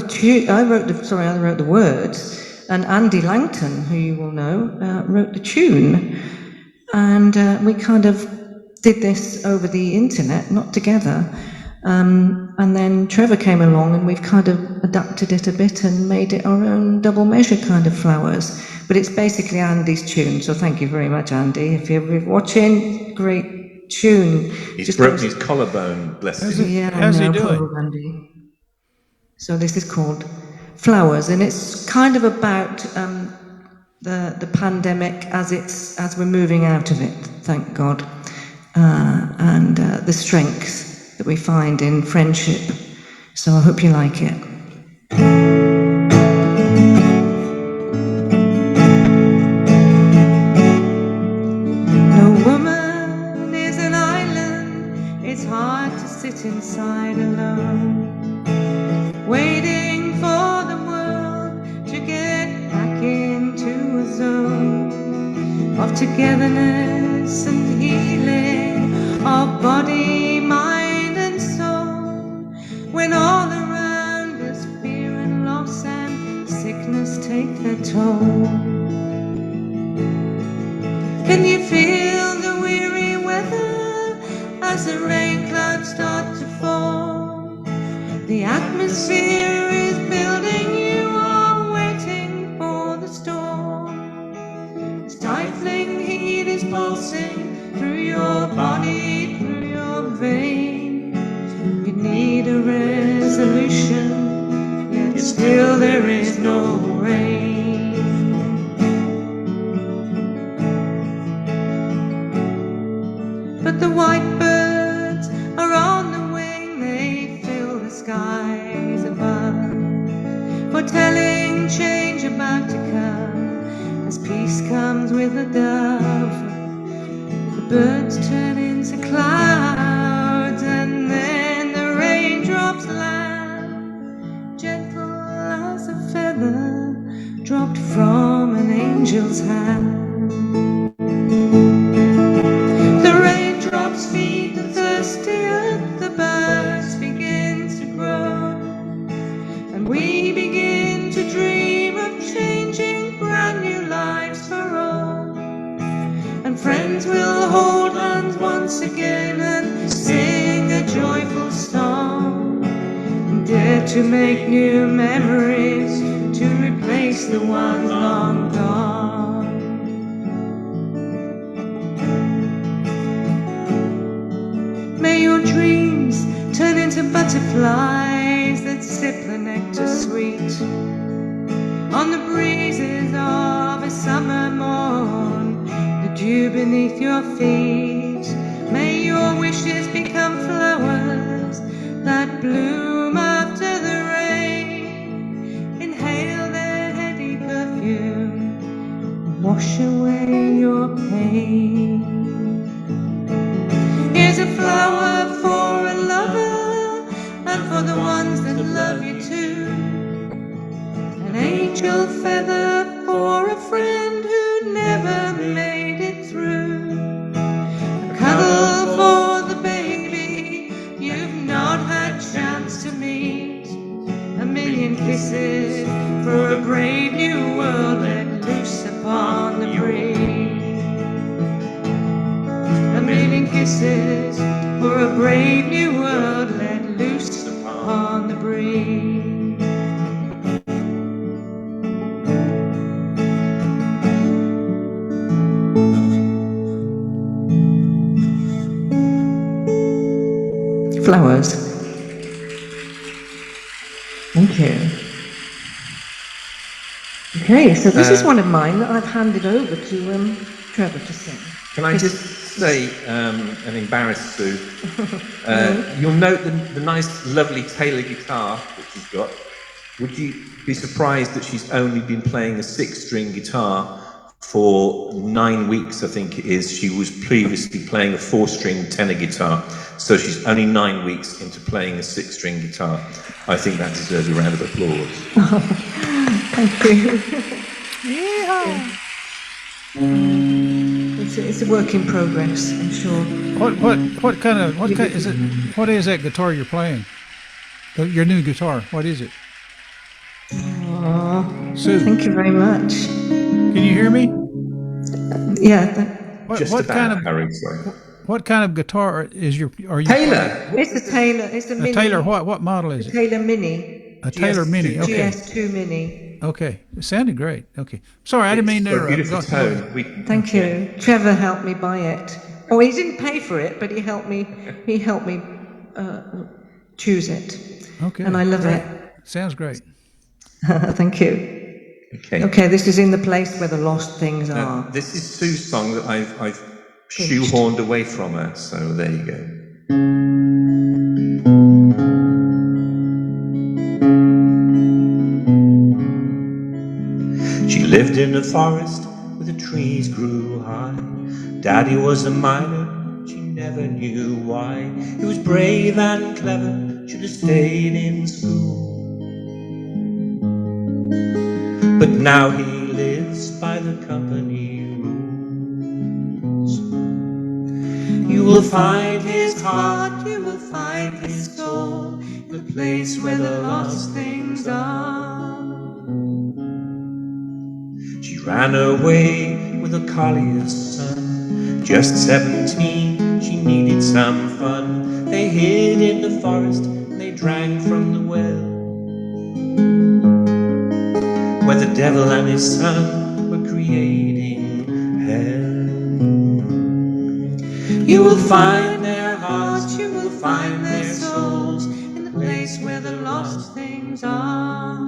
Speaker 4: the words, and Andy Langton, who you will know, wrote the tune, and we kind of did this over the internet, not together. And then Trevor came along and we've kind of adapted it a bit and made it our own double measure kind of Flowers. But it's basically Andy's tune, so thank you very much, Andy. If you're watching, great tune.
Speaker 5: He's broken his collarbone, bless him.
Speaker 4: Yeah,
Speaker 1: How's he
Speaker 4: no,
Speaker 1: doing?
Speaker 4: poor Andy. So this is called Flowers, and it's kind of about the pandemic as we're moving out of it, thank God, and the strength that we find in friendship. So I hope you like it. No woman is an island. It's hard to sit inside alone, waiting for the world to get back into a zone of togetherness and healing of body, mind and soul. When all around us fear and loss and sickness take their toll, can you feel the weary weather as the rain clouds start to fall? The atmosphere is building, you are waiting for the storm. Stifling heat is pulsing through your body, through your veins. You need a resolution, yet still there is no rain. But the white birds are on the wing, they fill the skies above, foretelling change about to come as peace comes with a dove. The birds turn into clouds and then the raindrops land, gentle as a feather dropped from an angel's hand. The raindrops feed the thirsty earth, the birds begin to grow, and we begin to dream of changing brand new lives for all. And friends will hold hands once again and sing a joyful song, and dare to make new memories to replace the ones long gone. butterflies that sip the nectar sweet on the breezes of a summer morn, the dew beneath your feet. May your wishes become flowers that bloom after the rain. Inhale their heady perfume, wash away your pain. Here's a flower for a lover and for the ones that love you too. An angel feather for a friend who never made it through. A cuddle for the baby you've not had chance to meet. A million kisses for a brave new world let loose upon the breeze. A million kisses for a brave new world let loose upon the breeze. Flowers. Thank you. Okay, so this is one of mine that I've handed over to Trevor to sing.
Speaker 5: Can I just say, and embarrass Sue, you'll note the nice, lovely Taylor guitar that she's got. Would you be surprised that she's only been playing a 6-string guitar for 9 weeks, I think it is. She was previously playing a 4-string tenor guitar, so she's only 9 weeks into playing a 6-string guitar. I think that deserves a round of applause.
Speaker 4: Thank you.
Speaker 1: Yeah.
Speaker 4: It's a work in progress, I'm sure.
Speaker 1: What is that guitar you're playing? Your new guitar. What is it? Sue,
Speaker 4: Thank you very much.
Speaker 1: can you hear me?
Speaker 4: Yeah.
Speaker 1: What kind of guitar is are you
Speaker 5: Taylor!
Speaker 4: It's a Taylor. It's a Mini.
Speaker 1: Taylor, what model is it?
Speaker 4: Taylor Mini.
Speaker 1: A Taylor Mini, okay.
Speaker 4: GS2 Mini.
Speaker 1: Okay, it sounded great. Okay, sorry, I didn't mean to
Speaker 5: It's got a
Speaker 1: interrupt.
Speaker 5: beautiful tone.
Speaker 4: Thank you. Trevor helped me buy it. Oh, he didn't pay for it, but he helped me. He helped me choose it.
Speaker 1: Okay,
Speaker 4: And I love it.
Speaker 1: Sounds great.
Speaker 4: Thank you. Okay, this is in the place where the lost things are.
Speaker 5: This is Sue's song that I've shoehorned away from her, so there you go. She lived in a forest where the trees grew high. Daddy was a miner, she never knew why. He was brave and clever, should have stayed in school. But now he lives by the company rules. You will find his heart, you will find his soul, in the place where the lost things are. She ran away with a collier's son. Just 17, she needed some fun. They hid in the forest and they drank from the well, where the devil and his son were creating hell. You will find their hearts, you will find their souls, in the place where the lost things are.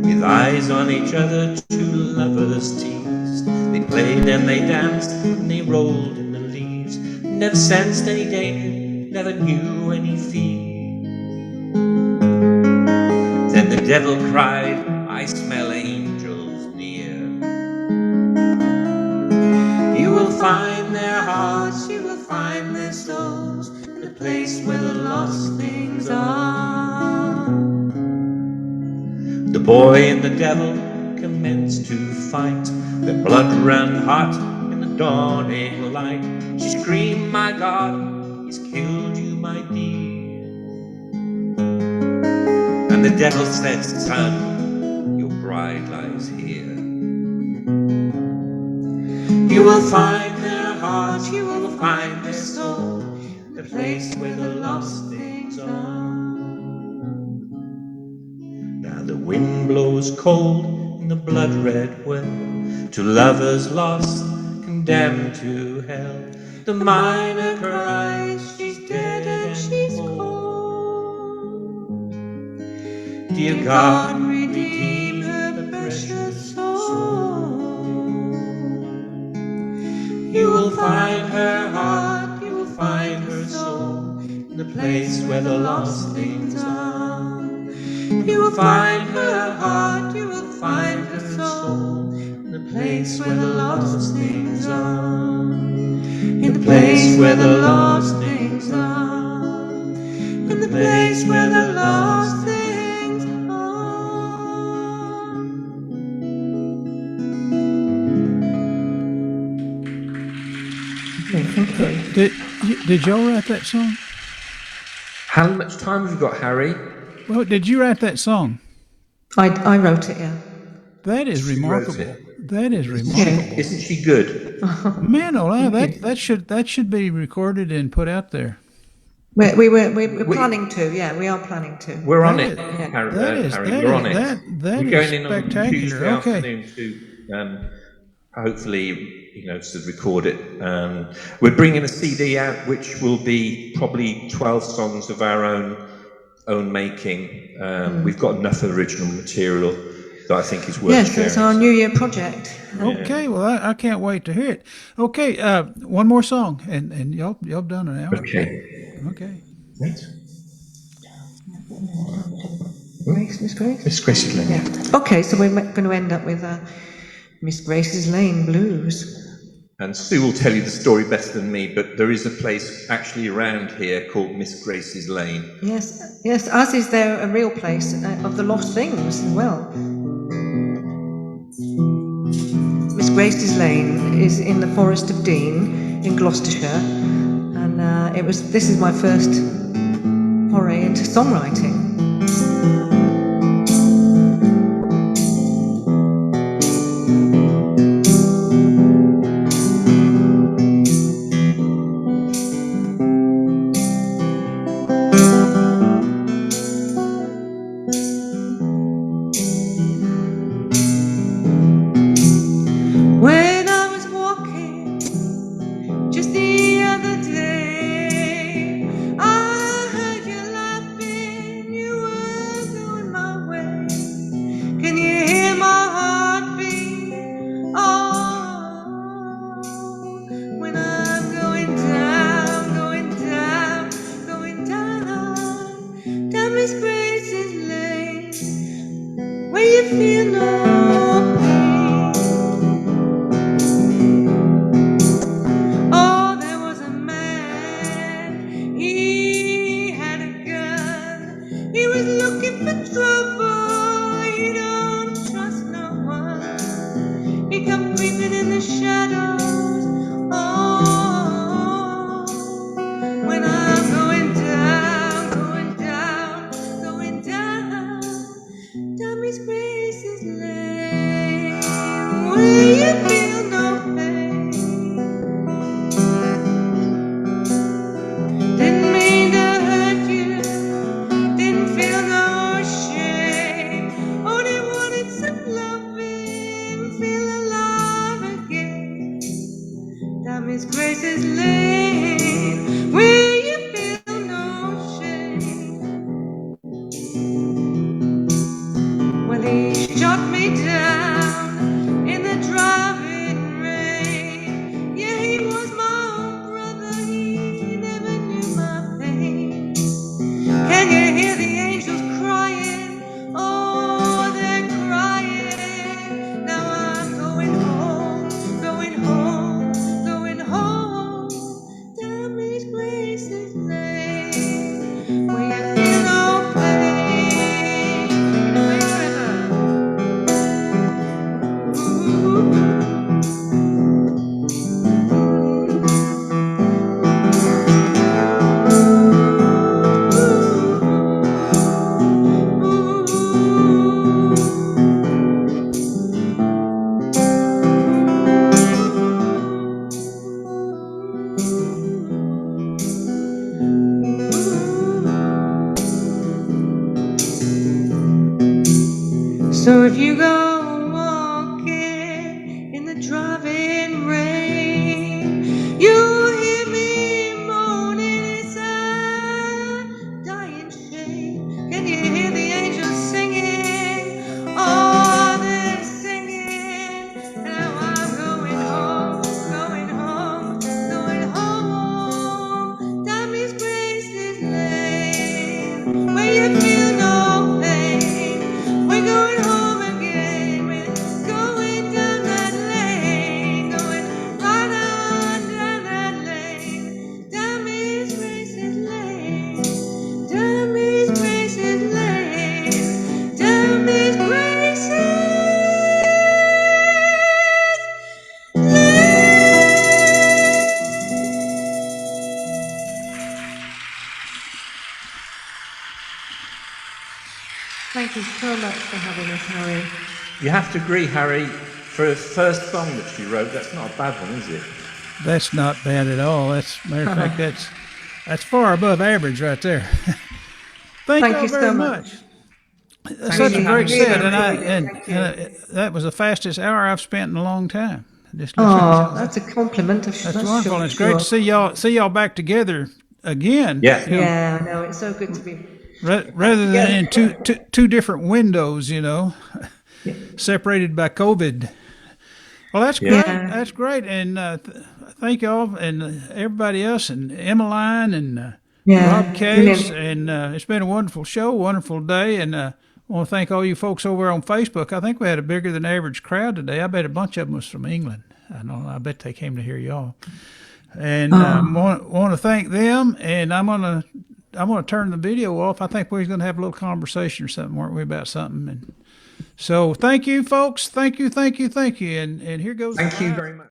Speaker 5: With eyes on each other, two lovers teased. They played and they danced and they rolled in the leaves. Never sensed any danger, never knew any fear. Then the devil cried, I smell angels near. You will find their hearts, you will find their souls, in the place where the lost things are. The boy and the devil commenced to fight. Their blood ran hot in the dawning light. She screamed, my God, he's killed you, my dear. And the devil said, son, your bride lies here. You will find their hearts, you will find their soul, the place where the lost things are. Now the wind blows cold in the blood-red well, to lovers lost, condemned to hell. The miner cries, she's dead dear God, redeem her precious soul. You will find her heart, you will find her soul, in the place where the lost things are. You will find her heart, you will find her soul, in the place where the lost things are. In the place where the lost things are. In the place where the lost things are.
Speaker 4: Okay, thank you.
Speaker 1: Did y'all write that song?
Speaker 5: How much time have you got, Harry?
Speaker 1: Well, did you write that song?
Speaker 4: I wrote it, yeah.
Speaker 1: That is
Speaker 5: She wrote
Speaker 1: remarkable.
Speaker 5: it.
Speaker 1: That is remarkable.
Speaker 5: Isn't she good?
Speaker 1: Man, alive, that should be recorded and put out there.
Speaker 4: We're planning to, yeah, we are planning to.
Speaker 5: We're on
Speaker 1: That
Speaker 5: it,
Speaker 1: is-
Speaker 5: Harry.
Speaker 1: that
Speaker 5: We're on it.
Speaker 1: that
Speaker 5: We're
Speaker 1: is
Speaker 5: going in on
Speaker 1: spectacular.
Speaker 5: Tuesday
Speaker 1: Okay.
Speaker 5: afternoon to hopefully, to record it. We're bringing a CD out, which will be probably 12 songs of our own making. We've got enough original material that I think is worth
Speaker 4: Yes,
Speaker 5: sharing.
Speaker 4: it's our New Year project.
Speaker 1: Okay, well, I can't wait to hear it. Okay, one more song, and y'all done an hour.
Speaker 5: Okay.
Speaker 1: Okay.
Speaker 5: Right.
Speaker 4: Miss Grace?
Speaker 5: Miss Gracie Lane.
Speaker 4: Yeah. Okay, so we're going to end up with Miss Grace's Lane Blues.
Speaker 5: And Sue will tell you the story better than me, but there is a place actually around here called Miss Grace's Lane.
Speaker 4: Yes, as is there a real place of the lost things as well. Miss Grace's Lane is in the Forest of Dean in Gloucestershire, and this is my first foray into songwriting. When I was walking just the other day, I heard you laughing, Thank you so much for having us, Harry.
Speaker 5: You have to agree, Harry, for a first song that she wrote, that's not a bad one, is it?
Speaker 1: That's not bad at all. Matter of fact, that's far above average right there. Thank you
Speaker 4: you
Speaker 1: very
Speaker 4: so
Speaker 1: much.
Speaker 4: Thank
Speaker 1: Such
Speaker 4: you.
Speaker 1: a great
Speaker 4: Really,
Speaker 1: set,
Speaker 4: really,
Speaker 1: and
Speaker 4: thank you.
Speaker 1: that was the fastest hour I've spent in a long time. Just
Speaker 4: Oh, that's a compliment.
Speaker 1: that's wonderful. And it's great to see y'all back together again.
Speaker 5: Yeah.
Speaker 4: Yeah, I know. It's so good to be.
Speaker 1: Rather than in two different windows, separated by COVID. Well, that's great.
Speaker 4: Yeah.
Speaker 1: That's great, and thank y'all and everybody else, and Emmeline and Rob Case,
Speaker 4: brilliant.
Speaker 1: and it's been a wonderful show, wonderful day, and I want to thank all you folks over on Facebook. I think we had a bigger than average crowd today. I bet a bunch of them was from England. I bet they came to hear y'all, and want to thank them. And I'm gonna turn the video off. I think we're gonna have a little conversation or something, weren't we, about something? And so thank you, folks. Thank you. And here goes.
Speaker 5: Thank you very much.